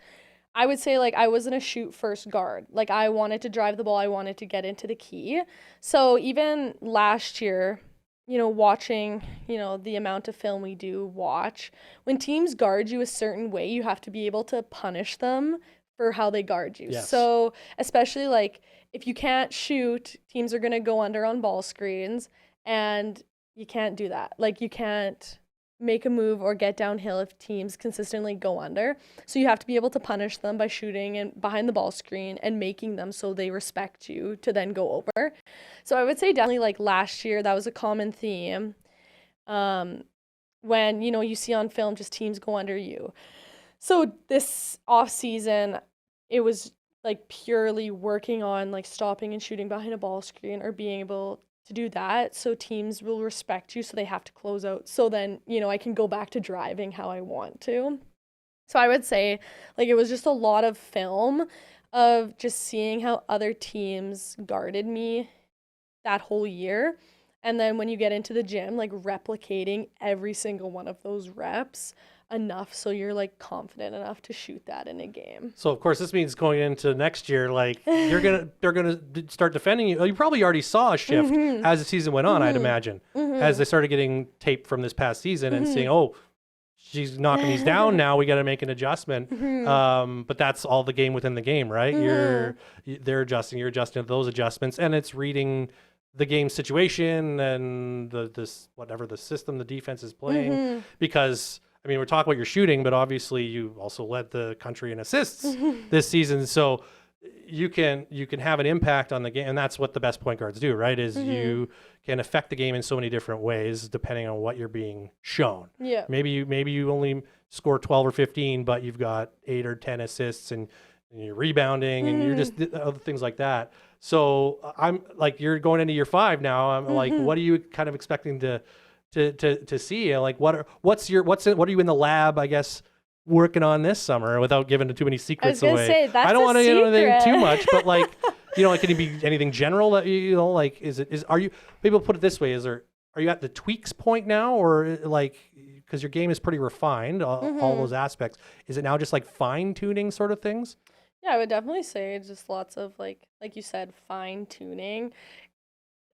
I would say like I wasn't a shoot first guard. Like I wanted to drive the ball, I wanted to get into the key. So even last year, watching, the amount of film we do watch, when teams guard you a certain way, you have to be able to punish them for how they guard you. Yes. So especially like if you can't shoot, teams are going to go under on ball screens, and you can't do that. Like, you can't make a move or get downhill if teams consistently go under. So you have to be able to punish them by shooting and behind the ball screen and making them so they respect you to then go over. So I would say definitely like last year, that was a common theme. When, you know, you see on film just teams go under you. So this off season, it was like purely working on like stopping and shooting behind a ball screen or being able to do that, so teams will respect you, so they have to close out, so then, you know, I can go back to driving how I want to. So I would say like it was just a lot of film of just seeing how other teams guarded me that whole year, and then when you get into the gym, like replicating every single one of those reps enough so you're like confident enough to shoot that in a game. So of course this means going into next year, like they're gonna start defending you. You probably already saw a shift as the season went on, I'd imagine, as they started getting tape from this past season and seeing, oh, she's knocking these down now. We got to make an adjustment. But that's all the game within the game, right? They're adjusting, you're adjusting to those adjustments, and it's reading the game situation and whatever the system the defense is playing, because I mean, we're talking about your shooting, but obviously you also led the country in assists this season. So you can have an impact on the game, and that's what the best point guards do, right? Is you can affect the game in so many different ways depending on what you're being shown. Yeah. Maybe you only score 12 or 15, but you've got 8 or 10 assists and you're rebounding and you're just other things like that. So I'm like, you're going into year 5 now. I'm like, what are you kind of expecting to see? Like, what are you in the lab, I guess, working on this summer, without giving too many secrets away? Say, that's I don't want to get anything too much, but like, you know, like, can it be anything general that you know, like, are you, maybe we'll put it this way, are you at the tweaks point now, or like, because your game is pretty refined, all those aspects, is it now just like fine tuning sort of things? Yeah, I would definitely say just lots of like you said, fine tuning.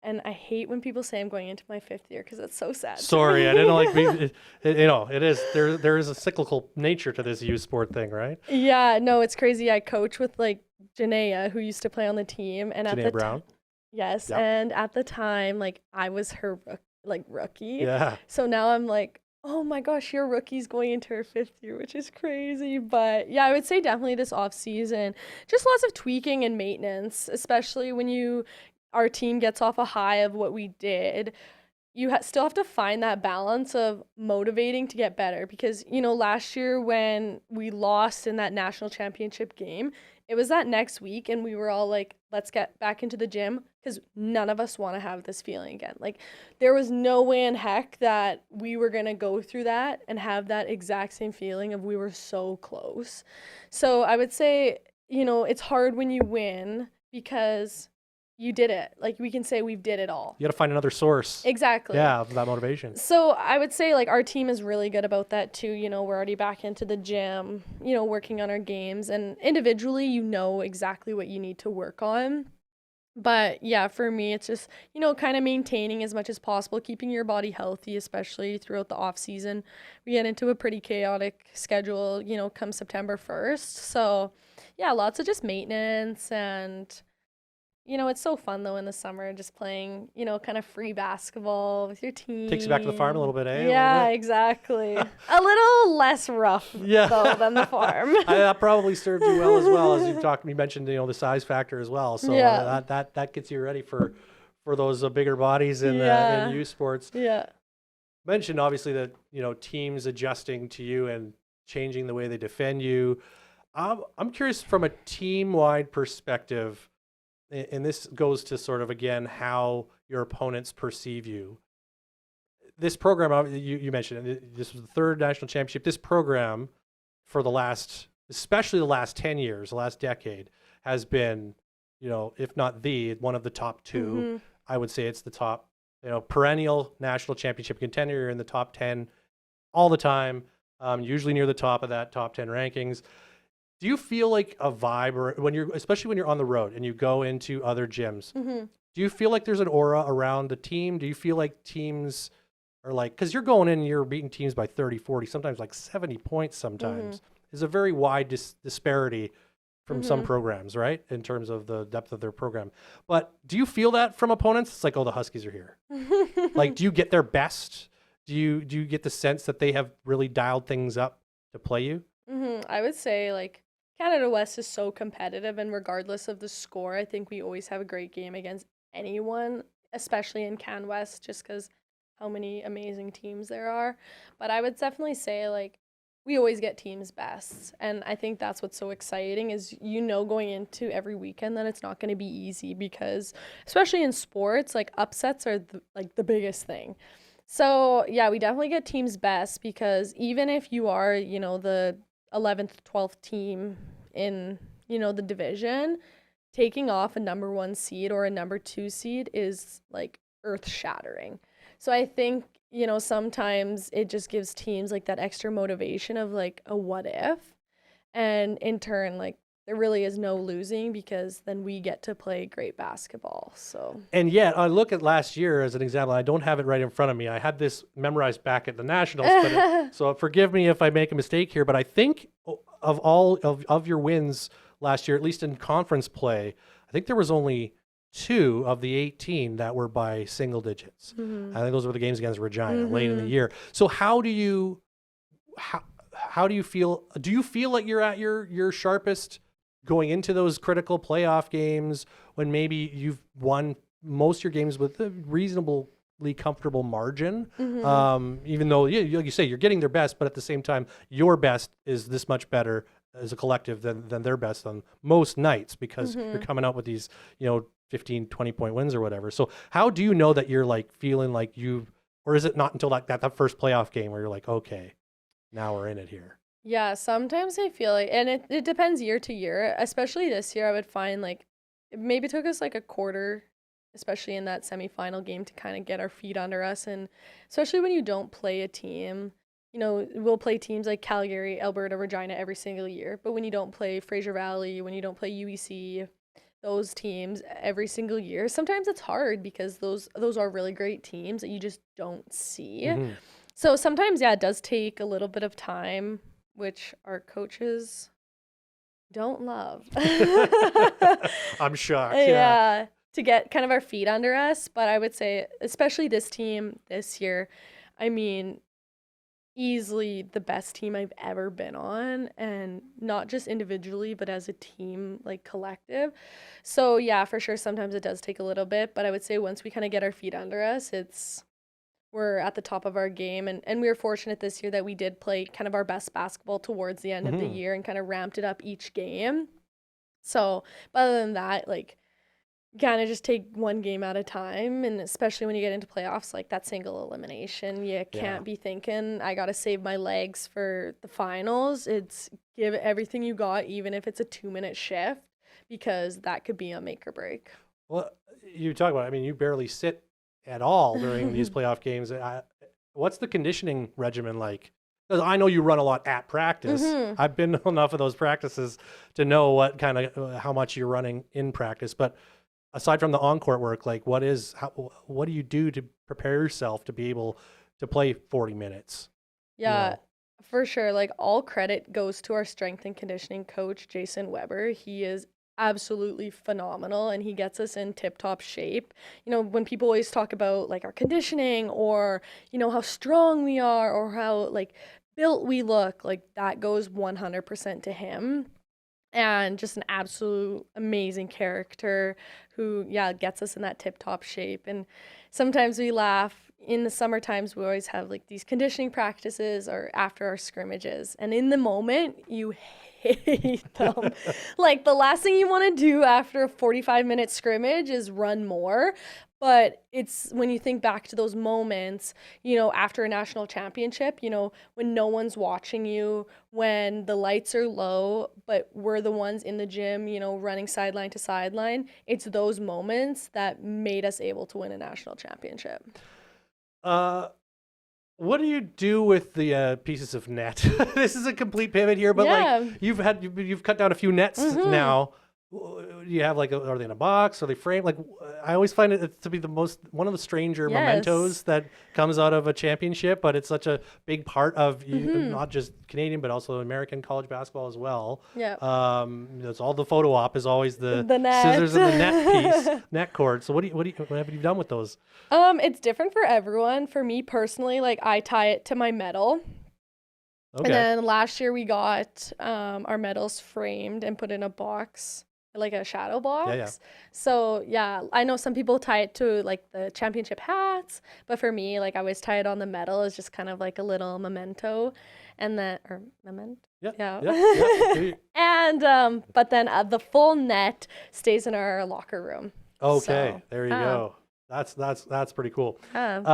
And I hate when people say I'm going into my 5th year, because it's so sad. Sorry, I didn't like you know, it is there is a cyclical nature to this youth sport thing, right? Yeah, no, it's crazy. I coach with like Janaea, who used to play on the team, and Janaea Brown. Yes, yep. And at the time, like, I was her rookie. Yeah. So now I'm like, oh my gosh, your rookie's going into her 5th year, which is crazy. But yeah, I would say definitely this off season, just lots of tweaking and maintenance, especially when our team gets off a high of what we did. You still have to find that balance of motivating to get better, because, you know, last year when we lost in that national championship game, it was that next week and we were all like, let's get back into the gym, because none of us want to have this feeling again. Like, there was no way in heck that we were going to go through that and have that exact same feeling of we were so close. So I would say, you know, it's hard when you win, because you did it. Like, we can say we've did it all. You got to find another source. Exactly. Yeah, of that motivation. So I would say, like, our team is really good about that too. You know, we're already back into the gym, you know, working on our games, and individually, you know exactly what you need to work on. But yeah, for me, it's just, you know, kind of maintaining as much as possible, keeping your body healthy, especially throughout the off season. We get into a pretty chaotic schedule, you know, come September 1st. So yeah, lots of just maintenance, and you know, it's so fun, though, in the summer, just playing, you know, kind of free basketball with your team. Takes you back to the farm a little bit, eh? Yeah, exactly. A little less rough, though, than the farm. That probably served you well as well, as you mentioned, you know, the size factor as well. So that gets you ready for those bigger bodies in youth sports. Yeah. Mentioned, obviously, that, you know, teams adjusting to you and changing the way they defend you. I'm curious, from a team-wide perspective, and this goes to sort of, again, how your opponents perceive you. This program, you mentioned, this was the 3rd national championship. This program, for especially the last 10 years, the last decade, has been, you know, if not one of the top 2. I would say it's the top, you know, perennial national championship contender. You're in the top 10 all the time, usually near the top of that top 10 rankings. Do you feel like a vibe, or especially when you're on the road and you go into other gyms, do you feel like there's an aura around the team? Do you feel like teams are like, because you're going in and you're beating teams by 30, 40, sometimes like 70 points sometimes. There's a very wide disparity from some programs, right? In terms of the depth of their program. But do you feel that from opponents? It's like, oh, the Huskies are here. Like, do you get their best? Do you get the sense that they have really dialed things up to play you? I would say like Canada West is so competitive, and regardless of the score, I think we always have a great game against anyone, especially in Can West, just because how many amazing teams there are. But I would definitely say like we always get teams' bests, and I think that's what's so exciting is going into every weekend that it's not going to be easy because especially in sports, like upsets are the biggest thing. So yeah, we definitely get teams' best because even if you are the 11th, 12th team in the division, taking off a number 1 seed or a number 2 seed is like earth shattering. So I think sometimes it just gives teams like that extra motivation of like a what if, and in turn like there really is no losing because then we get to play great basketball. So and yet I look at last year as an example. I don't have it right in front of me. I had this memorized back at the Nationals, but so forgive me if I make a mistake here. But I think of all of your wins last year, at least in conference play, I think there was only 2 of the 18 that were by single digits. I think those were the games against Regina late in the year. So how do you feel? Do you feel like you're at your sharpest going into those critical playoff games when maybe you've won most of your games with a reasonably comfortable margin? Even though, like you say, you're getting their best, but at the same time, your best is this much better as a collective than their best on most nights because you're coming out with these, 15, 20-point wins or whatever. So how do you know that you're like feeling like or is it not until like that first playoff game where you're like, okay, now we're in it here? Yeah, sometimes I feel like, and it depends year to year, especially this year, I would find like it maybe took us like a quarter, especially in that semifinal game, to kind of get our feet under us. And especially when you don't play a team, we'll play teams like Calgary, Alberta, Regina every single year. But when you don't play Fraser Valley, when you don't play UEC, those teams every single year, sometimes it's hard because those are really great teams that you just don't see. So sometimes, yeah, it does take a little bit of time, which our coaches don't love. I'm shocked. Yeah, to get kind of our feet under us. But I would say, especially this team this year, I mean, easily the best team I've ever been on, and not just individually, but as a team, like collective. So yeah, for sure, sometimes it does take a little bit, but I would say once we kind of get our feet under us, we're at the top of our game, and we were fortunate this year that we did play kind of our best basketball towards the end of the year and kind of ramped it up each game. So, but other than that, like, kind of just take one game at a time, and especially when you get into playoffs, like that single elimination, you can't be thinking, I got to save my legs for the finals. It's give everything you got, even if it's a 2-minute shift, because that could be a make or break. Well, you talk about, you barely sit at all during these playoff games. What's the conditioning regimen like? Because I know you run a lot at practice. I've been to enough of those practices to know what kind of how much you're running in practice. But aside from the on-court work, like what do you do to prepare yourself to be able to play 40 minutes? Yeah, for sure. Like all credit goes to our strength and conditioning coach, Jason Weber. He is absolutely phenomenal, and he gets us in tip-top shape. When people always talk about like our conditioning or how strong we are or how like built we look, like that goes 100% to him. And just an absolute amazing character who gets us in that tip-top shape. And sometimes we laugh. In the summer times, we always have like these conditioning practices or after our scrimmages, and in the moment you hate them. Like the last thing you want to do after a 45-minute scrimmage is run more. But it's when you think back to those moments, after a national championship, when no one's watching you, when the lights are low, but we're the ones in the gym, running sideline to sideline. It's those moments that made us able to win a national championship. What do you do with the pieces of net? This is a complete pivot here, but like you've cut down a few nets now. Do you have like, are they in a box? Are they framed? Like, I always find it to be one of the stranger mementos that comes out of a championship, but it's such a big part of not just Canadian, but also American college basketball as well. Yeah. There's all the photo op is always the net. scissors and the net piece, net cord. So what have you done with those? It's different for everyone. For me personally, like I tie it to my medal. Okay. And then last year we got our medals framed and put in a box, like a shadow box. Yeah. So yeah, I know some people tie it to like the championship hats, but for me, like I always tie it on the medal as just kind of like a little memento, and then or memento. Yeah. And but then the full net stays in our locker room. Okay, So, there you go. That's pretty cool. Um,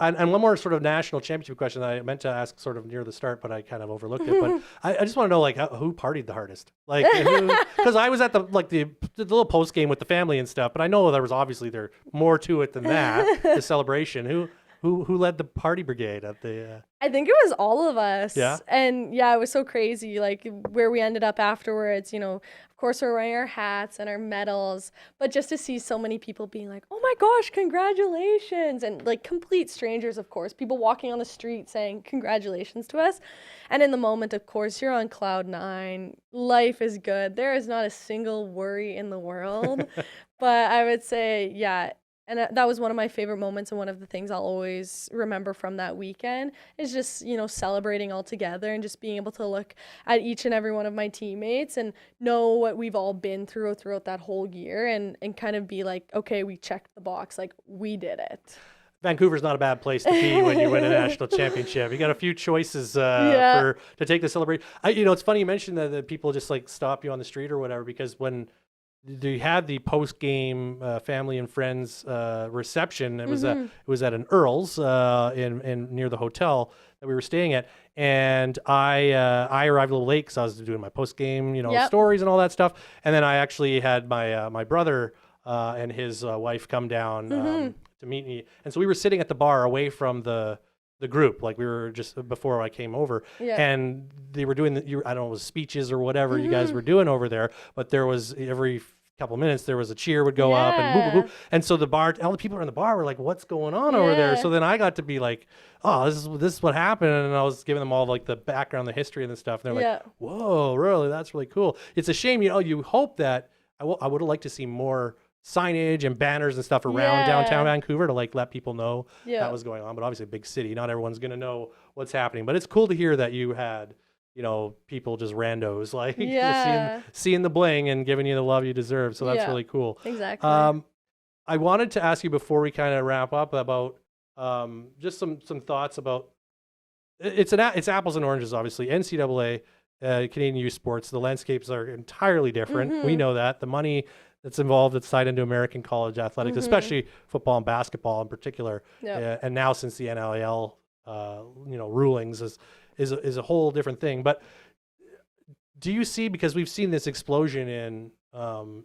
And one more sort of national championship question that I meant to ask sort of near the start, but I kind of overlooked it. But I just want to know, like, who partied the hardest? Like, because I was at the little post game with the family and stuff, but I know there was obviously more to it than that. The celebration. Who led the party brigade at the? I think it was all of us. Yeah? And yeah, it was so crazy, like where we ended up afterwards, of course we're wearing our hats and our medals, but just to see so many people being like, oh my gosh, congratulations. And like complete strangers, of course, people walking on the street saying congratulations to us. And in the moment, of course, you're on cloud 9. Life is good. There is not a single worry in the world. But I would say, yeah. And that was one of my favorite moments, and one of the things I'll always remember from that weekend is just, celebrating all together and just being able to look at each and every one of my teammates and know what we've all been throughout that whole year and kind of be like, okay, we checked the box, like we did it. Vancouver's not a bad place to be when you win a national championship. You got a few choices to take the celebration. It's funny you mentioned that people just like stop you on the street or whatever, because when they had the post-game family and friends reception. It was at an Earl's in near the hotel that we were staying at, and I arrived a little late because I was doing my post-game stories and all that stuff, and then I actually had my brother and his wife come down to meet me, and so we were sitting at the bar away from the group, like we were just before I came over, and they were doing I don't know, it was speeches or whatever you guys were doing over there, but there was every couple of minutes there was a cheer would go up and boop, boop, boop. And so all the people in the bar were like, what's going on over there? So then I got to be like, oh, this is what happened, and I was giving them all like the background, the history and the stuff, and they're like, whoa, really, that's really cool. It's a shame, you hope that I would have liked to see more signage and banners and stuff around downtown Vancouver to like let people know that was going on, but obviously a big city, not everyone's going to know what's happening. But it's cool to hear that you had people just randos like just seeing the bling and giving you the love you deserve, so that's really cool. Exactly. I wanted to ask you before we kind of wrap up about just some thoughts about it's apples and oranges. Obviously NCAA, Canadian youth sports, the landscapes are entirely different. We know that the money that's involved, that's tied into American college athletics, especially football and basketball in particular. And now since the NIL, rulings is a whole different thing. But do you see, because we've seen this explosion in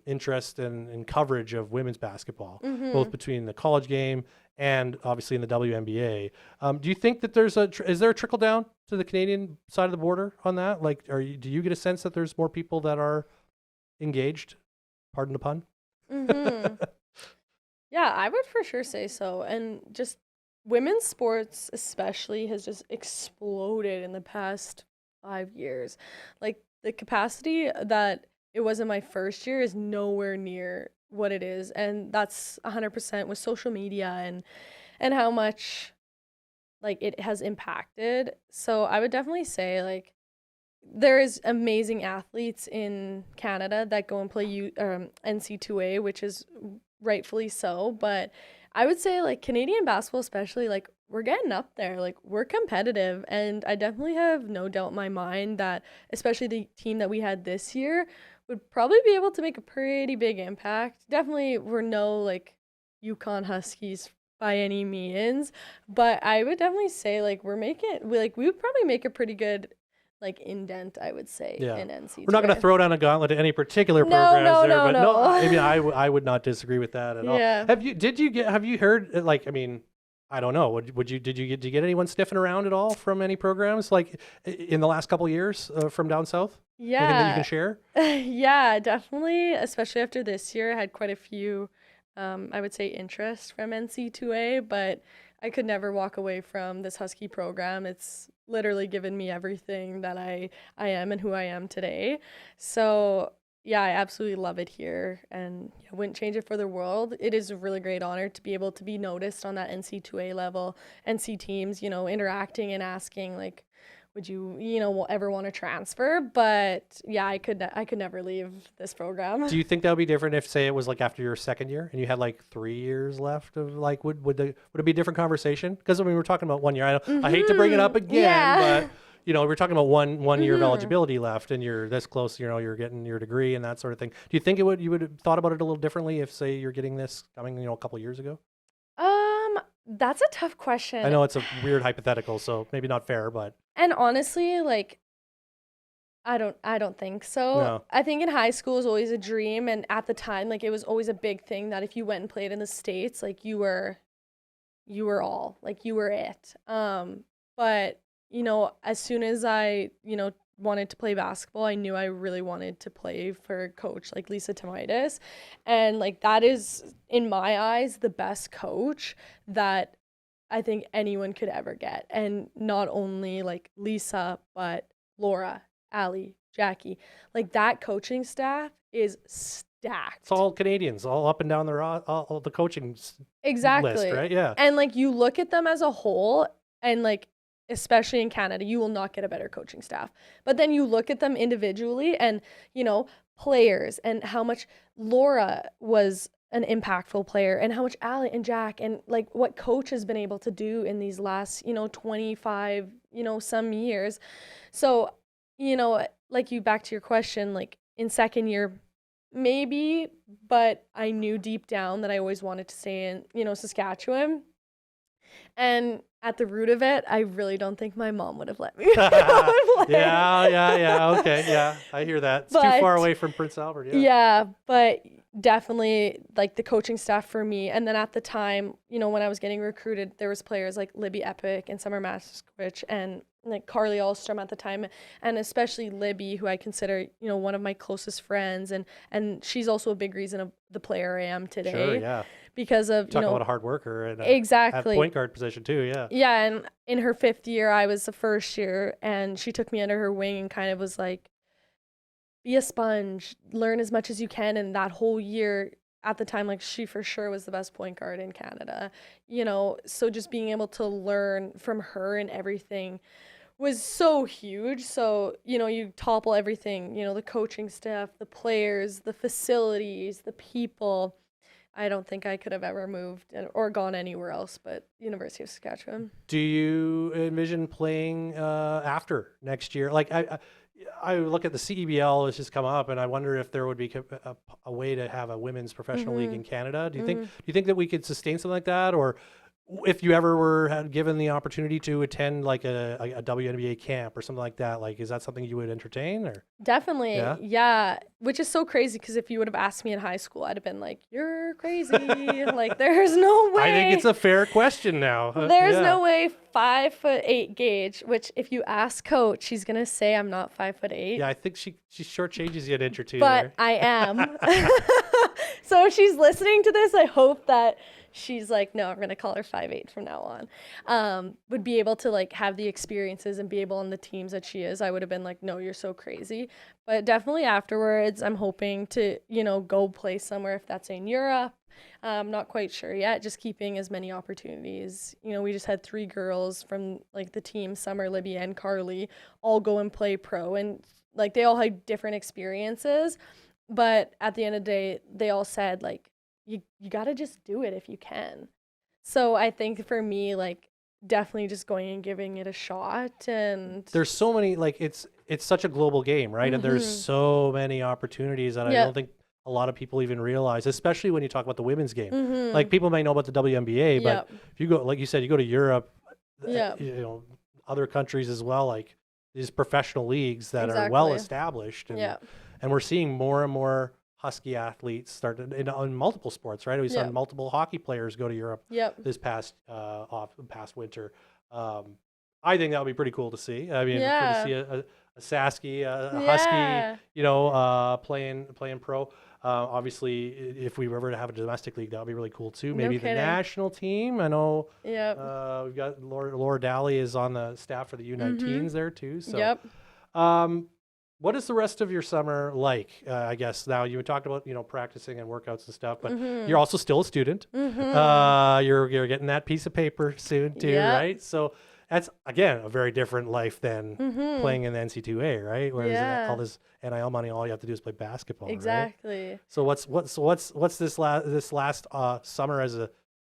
interest and coverage of women's basketball, both between the college game and obviously in the WNBA, do you think that is there a trickle down to the Canadian side of the border on that? Like, do you get a sense that there's more people that are engaged? Pardon the pun. Yeah, I would for sure say so. And just women's sports especially has just exploded in the past 5 years. Like the capacity that it was in my first year is nowhere near what it is. And that's 100% with social media and how much like it has impacted. So I would definitely say like there is amazing athletes in Canada that go and play NC2A, which is rightfully so. But I would say like Canadian basketball especially, like we're getting up there. Like we're competitive. And I definitely have no doubt in my mind that especially the team that we had this year would probably be able to make a pretty big impact. Definitely we're no like Yukon Huskies by any means. But I would definitely say like we would probably make a pretty good like indent, I would say, in NC2A. We're not going to throw down a gauntlet to any particular programs no. I mean, I would not disagree with that at all. Have you heard, like, I mean, I don't know, did you get anyone sniffing around at all from any programs like in the last couple of years from down south? Anything that you Yeah. can share? Yeah, definitely. Especially after this year, I had quite a few, I would say, interest from NC2A, but I could never walk away from this Husky program. It's literally given me everything that I am and who I am today. So yeah, I absolutely love it here, and I wouldn't change it for the world. It is a really great honor to be able to be noticed on that NC2A level, NC teams, interacting and asking like, would you, ever want to transfer? But yeah, I could never leave this program. Do you think that would be different if, say, it was like after your second year and you had like 3 years left of like, would it be a different conversation? Because we were talking about 1 year. I hate to bring it up again, Yeah. but we're talking about one year of eligibility left, and you're this close. You're getting your degree and that sort of thing. Do you think you would have thought about it a little differently if, say, you're getting this coming, a couple of years ago? That's a tough question. I know it's a weird hypothetical, so maybe not fair, but And honestly, like, I don't think so. No. I think in high school is always a dream, and at the time, like, it was always a big thing that if you went and played in the States, like, you were all, like, you were it. But as soon as I wanted to play basketball, I knew I really wanted to play for a coach like Lisa Tomaitis, and like that is in my eyes the best coach that I think anyone could ever get. And not only like Lisa, but Laura, Allie, Jackie, like that coaching staff is stacked. it's all Canadians, all up and down all the coaching Exactly. list, right? Yeah. And like you look at them as a whole, and like especially in Canada, you will not get a better coaching staff. But then you look at them individually and, players, and how much Laura was an impactful player, and how much Allie and Jack, and like what coach has been able to do in these last, 25, some years. So, like back to your question, like in second year, maybe, but I knew deep down that I always wanted to stay in, Saskatchewan. And at the root of it, I really don't think my mom would have let me play. Yeah. Okay. Yeah. I hear that. It's too far But- away from Prince Albert. Yeah. Yeah, but definitely like the coaching staff for me. And then at the time, when I was getting recruited, there was players like Libby Epic and Summer Maskowicz and like Carly Alstrom at the time, and especially Libby, who I consider, one of my closest friends, and she's also a big reason of the player I am today. Sure. Yeah. Because of, Talk about a hard worker and exactly. at point guard position too. Yeah. Yeah, and in her 5th year, I was the first year, and she took me under her wing and kind of was like, be a sponge, learn as much as you can. And that whole year at the time, like she for sure was the best point guard in Canada, so just being able to learn from her and everything was so huge. So, you topple everything, the coaching staff, the players, the facilities, the people. I don't think I could have ever moved or gone anywhere else but University of Saskatchewan. Do you envision playing after next year? Like I look at the CEBL has just come up, and I wonder if there would be a way to have a women's professional league in Canada. Do you think that we could sustain something like that, or if you ever were given the opportunity to attend like a WNBA camp or something like that, like is that something you would entertain? Or Definitely. Yeah. Which is so crazy, because if you would have asked me in high school, I'd have been like, you're crazy. Like, there's no way. I think it's a fair question now. There's no way 5'8" Gage, which if you ask coach, she's going to say I'm not 5'8". Yeah, I think she shortchanges you an inch or two But there. I am. So if she's listening to this, I hope that she's like, no, I'm going to call her 5'8" from now on. Would be able to like have the experiences and be able on the teams that she is. I would have been like, no, you're so crazy. But definitely afterwards, I'm hoping to, go play somewhere, if that's in Europe. I'm not quite sure yet, just keeping as many opportunities. We just had 3 girls from like the team, Summer, Libby, and Carly, all go and play pro. And like they all had different experiences. But at the end of the day, they all said like, you got to just do it if you can. So I think for me, like definitely just going and giving it a shot. And There's so many, like it's such a global game, right? And there's so many opportunities that I don't think a lot of people even realize, especially when you talk about the women's game. Like people may know about the WNBA, but if you go, like you said, you go to Europe, other countries as well, like these professional leagues that are well established. And we're seeing more and more Husky athletes start in multiple sports, right? We saw multiple hockey players go to Europe this past winter. I think that would be pretty cool to see. I mean, to see Sasky, a Yeah. Husky, playing pro. Obviously, if we were ever to have a domestic league, that would be really cool too. No Maybe the kidding. national team. I know Yep. we've got Laura Daly is on the staff for the U19s there too. So, Yep. what is the rest of your summer like? I guess now you talked about practicing and workouts and stuff, but you're also still a student. You're getting that piece of paper soon too, Yep. right? So that's again a very different life than playing in the NC2A, right? Whereas Yeah. all this NIL money, all you have to do is play basketball, right? Exactly. So what's this last summer as a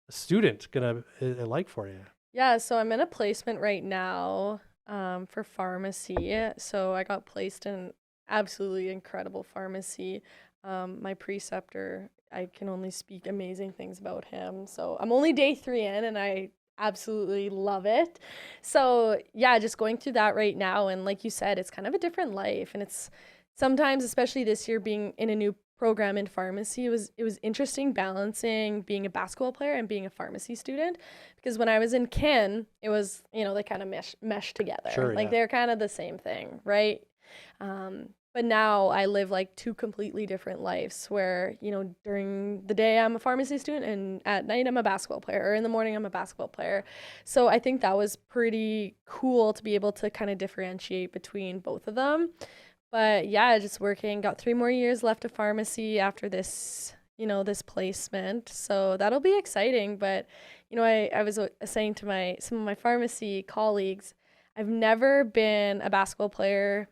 student gonna like for you? Yeah, so I'm in a placement right now for pharmacy. So I got placed in absolutely incredible pharmacy. My preceptor, I can only speak amazing things about him. So I'm only day 3 in and I absolutely love it. So yeah, just going through that right now. And like you said, it's kind of a different life. And it's sometimes, especially this year, being in a new program in pharmacy, it was interesting balancing being a basketball player and being a pharmacy student, because when I was in kin, it was, they kind of mesh together. Sure, like yeah. they're kind of the same thing, right? But now I live like 2 completely different lives where, during the day I'm a pharmacy student and at night I'm a basketball player, or in the morning I'm a basketball player. So I think that was pretty cool to be able to kind of differentiate between both of them. But yeah, just working, got 3 more years left of pharmacy after this, this placement. So that'll be exciting. But, I was saying to some of my pharmacy colleagues, I've never been a basketball player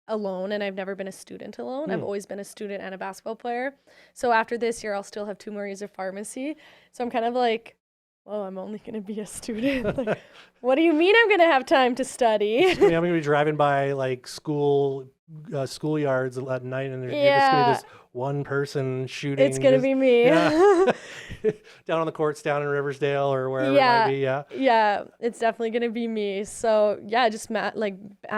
alone, and I've never been a student alone. I've always been a student and a basketball player. So after this year, I'll still have 2 more years of pharmacy. So I'm kind of like, well, I'm only going to be a student. Like, what do you mean I'm going to have time to study? I'm going to be driving by like schoolyards at night, and there's just going to be this one person shooting. It's going to be me. Yeah. Down on the courts down in Riversdale or wherever it might be. Yeah, it's definitely going to be me. So yeah, just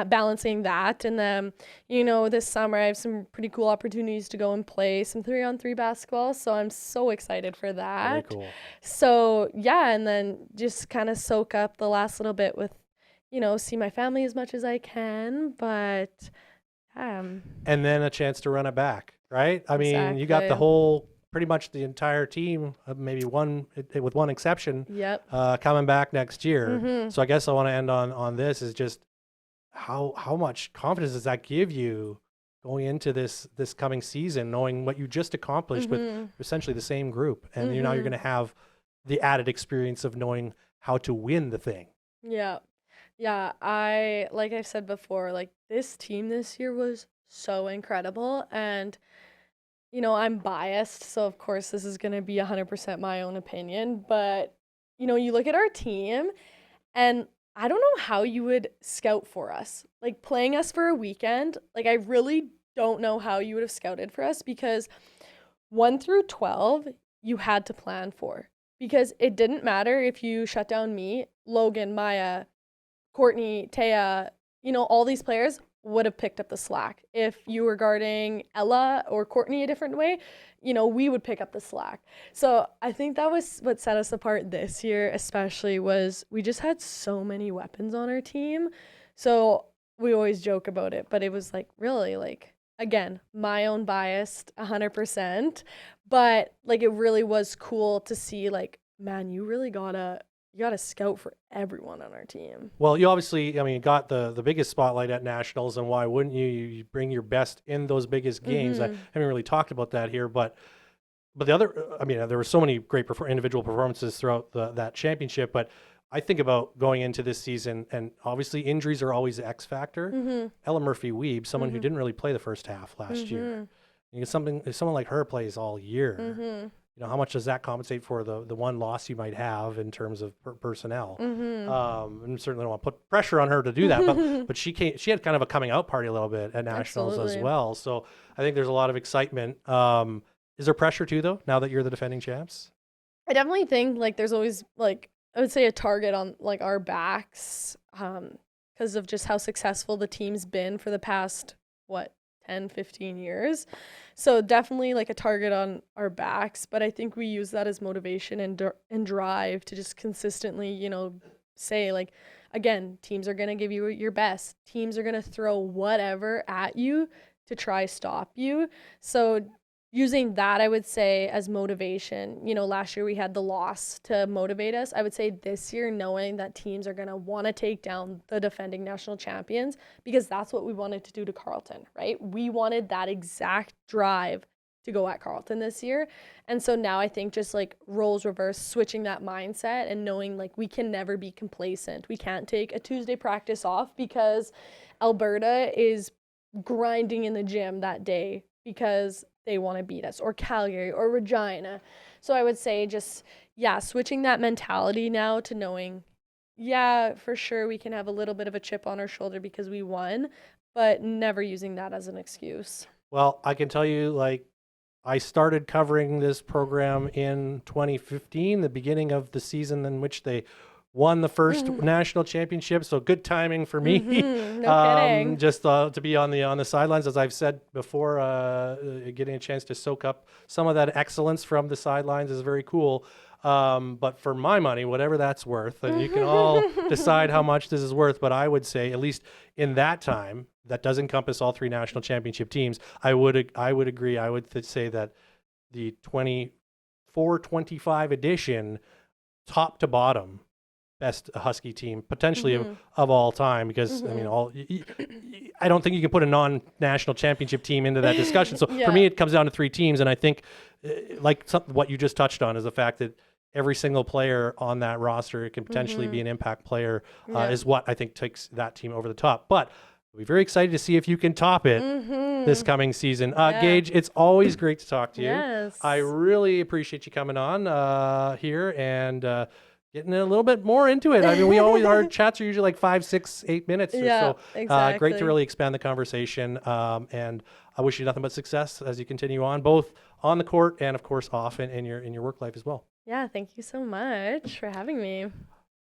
balancing that. And then, this summer I have some pretty cool opportunities to go and play some 3-on-3 basketball. So I'm so excited for that. Very cool. So yeah, and then just kind of soak up the last little bit with, see my family as much as I can. But and then a chance to run it back, right? I mean, you got Exactly. pretty much the entire team, maybe with one exception, Yep. coming back next year. So I guess I want to end on this is just how much confidence does that give you going into this coming season, knowing what you just accomplished with essentially the same group, and now you're going to have the added experience of knowing how to win the thing. Yeah. Yeah, like I've said before, like this team this year was so incredible, and I'm biased, so of course this is going to be 100% my own opinion, but you look at our team and I don't know how you would scout for us. Like playing us for a weekend, like I really don't know how you would have scouted for us, because 1 through 12 you had to plan for, because it didn't matter if you shut down me, Logan, Maya, Courtney, Taya, all these players would have picked up the slack. If you were guarding Ella or Courtney a different way, we would pick up the slack. So I think that was what set us apart this year, especially, was we just had so many weapons on our team. So we always joke about it, but it was like really like, again, my own biased 100%, but like it really was cool to see like, man, you really gotta scout for everyone on our team. Well, you obviously, got the biggest spotlight at nationals, and why wouldn't you? You bring your best in those biggest games. I haven't really talked about that here, but the other, there were so many great individual performances throughout that championship. But I think about going into this season, and obviously injuries are always the X factor. Ella Murphy-Weeb, someone who didn't really play the first half last year. If someone like her plays all year. How much does that compensate for the one loss you might have in terms of personnel? And certainly don't want to put pressure on her to do that, but she had kind of a coming out party a little bit at nationals as well. So I think there's a lot of excitement. Is there pressure too, though, now that you're the defending champs? I definitely think like there's always like, I would say, a target on like our backs, because of just how successful the team's been for the past 10, 15 years. So definitely like a target on our backs, but I think we use that as motivation and drive to just consistently, say like, again, teams are going to give you your best. Teams are going to throw whatever at you to try stop you. So using that, I would say, as motivation. Last year we had the loss to motivate us. I would say this year, knowing that teams are going to want to take down the defending national champions, because that's what we wanted to do to Carleton, right? We wanted that exact drive to go at Carleton this year. And so now I think just like roles reverse, switching that mindset and knowing like we can never be complacent. We can't take a Tuesday practice off because Alberta is grinding in the gym that day because they want to beat us, or Calgary or Regina. So I would say just, switching that mentality now to knowing, for sure we can have a little bit of a chip on our shoulder because we won, but never using that as an excuse. Well, I can tell you, like, I started covering this program in 2015, the beginning of the season in which they won the first national championship. So good timing for me. No kidding. Just to be on the sidelines, as I've said before, getting a chance to soak up some of that excellence from the sidelines is very cool. But for my money, whatever that's worth, and you can all decide how much this is worth, but I would say, at least in that time, that does encompass all 3 national championship teams. I would agree. I would say that the 24-25 edition, top to bottom, best Husky team potentially of all time, because I mean, I don't think you can put a non-national championship team into that discussion. So for me, it comes down to 3 teams, and I think what you just touched on is the fact that every single player on that roster can potentially be an impact player, is what I think takes that team over the top. But we'll be very excited to see if you can top it this coming season. Gage, it's always great to talk to you. Yes. I really appreciate you coming on here and getting a little bit more into it. I mean, our chats are usually like 5, 6, 8 minutes or so. Exactly. Great to really expand the conversation. And I wish you nothing but success as you continue on, both on the court and of course off in your work life as well. Yeah, thank you so much for having me.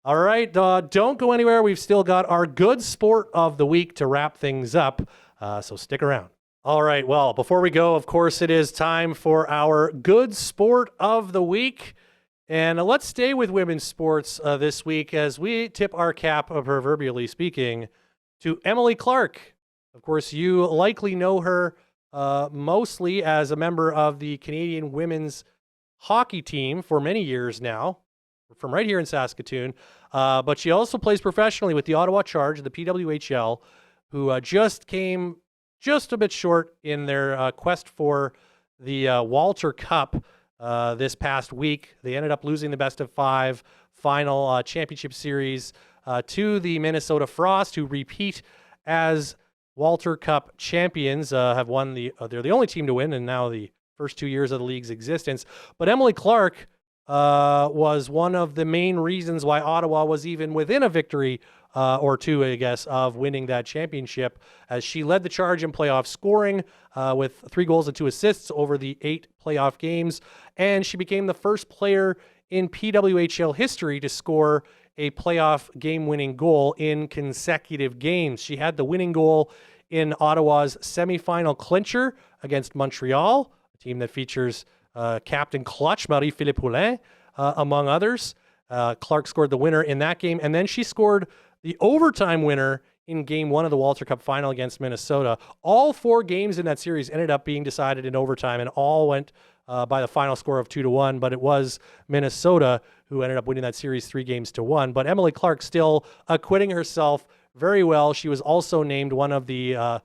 All right, don't go anywhere. We've still got our good sport of the week to wrap things up, so stick around. All right, well, before we go, of course, it is time for our good sport of the week. And let's stay with women's sports this week as we tip our cap, proverbially speaking, to Emily Clark. Of course, you likely know her mostly as a member of the Canadian women's hockey team for many years now, from right here in Saskatoon. But she also plays professionally with the Ottawa Charge, the PWHL, who just came just a bit short in their quest for the Walter Cup this past week. They ended up losing the best-of-5 final championship series to the Minnesota Frost, who repeat as Walter Cup champions, have won they're the only team to win in now the first 2 years of the league's existence. But Emily Clark was one of the main reasons why Ottawa was even within a victory or two, I guess, of winning that championship, as she led the Charge in playoff scoring with 3 goals and 2 assists over the 8 playoff games. And she became the first player in PWHL history to score a playoff game-winning goal in consecutive games. She had the winning goal in Ottawa's semifinal clincher against Montreal, a team that features Captain Clutch, Marie-Philippe Poulin, among others. Clark scored the winner in that game, and then she scored the overtime winner in Game 1 of the Walter Cup final against Minnesota. All 4 games in that series ended up being decided in overtime, and all went by the final score of 2-1, but it was Minnesota who ended up winning that series 3-1. But Emily Clark still acquitting herself very well. She was also named one of the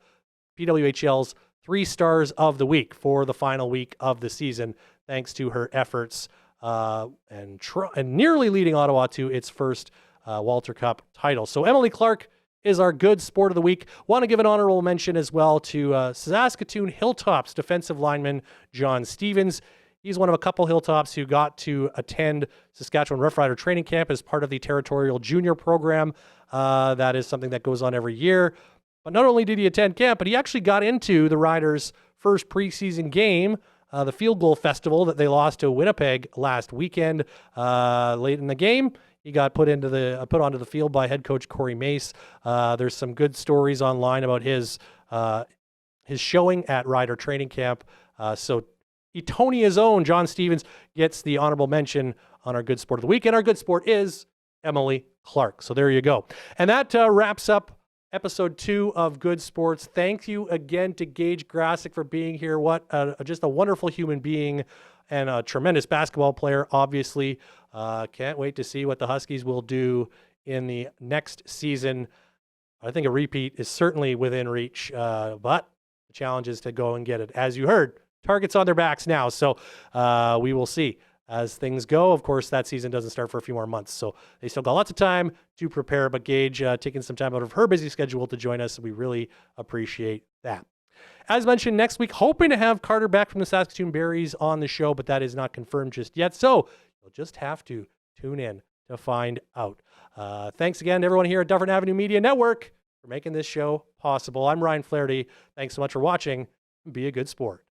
PWHL's 3 stars of the week for the final week of the season, thanks to her efforts and nearly leading Ottawa to its first Walter Cup title. So Emily Clark is our good sport of the week. Want to give an honorable mention as well to Saskatoon Hilltops defensive lineman John Stevens. He's one of a couple Hilltops who got to attend Saskatchewan Rough Rider training camp as part of the territorial junior program. That is something that goes on every year. But not only did he attend camp, but he actually got into the Riders' first preseason game, the Field Goal Festival that they lost to Winnipeg last weekend. Late in the game, he got put onto the field by head coach Corey Mace. There's some good stories online about his showing at Rider training camp. So Etonia's own John Stevens gets the honorable mention on our good sport of the week, and our good sport is Emily Clark. So there you go. And that wraps up episode 2 of Good Sports. Thank you again to Gage Grassick for being here. Just a wonderful human being and a tremendous basketball player, obviously. Can't wait to see what the Huskies will do in the next season. I think a repeat is certainly within reach, but the challenge is to go and get it. As you heard, targets on their backs now, so we will see as things go. Of course, that season doesn't start for a few more months, so they still got lots of time to prepare, but Gage taking some time out of her busy schedule to join us, we really appreciate that. As mentioned, next week, hoping to have Carter back from the Saskatoon Berries on the show, but that is not confirmed just yet, so you'll just have to tune in to find out. Thanks again to everyone here at Dufferin Ave Media Network for making this show possible. I'm Ryan Flaherty. Thanks so much for watching. Be a good sport.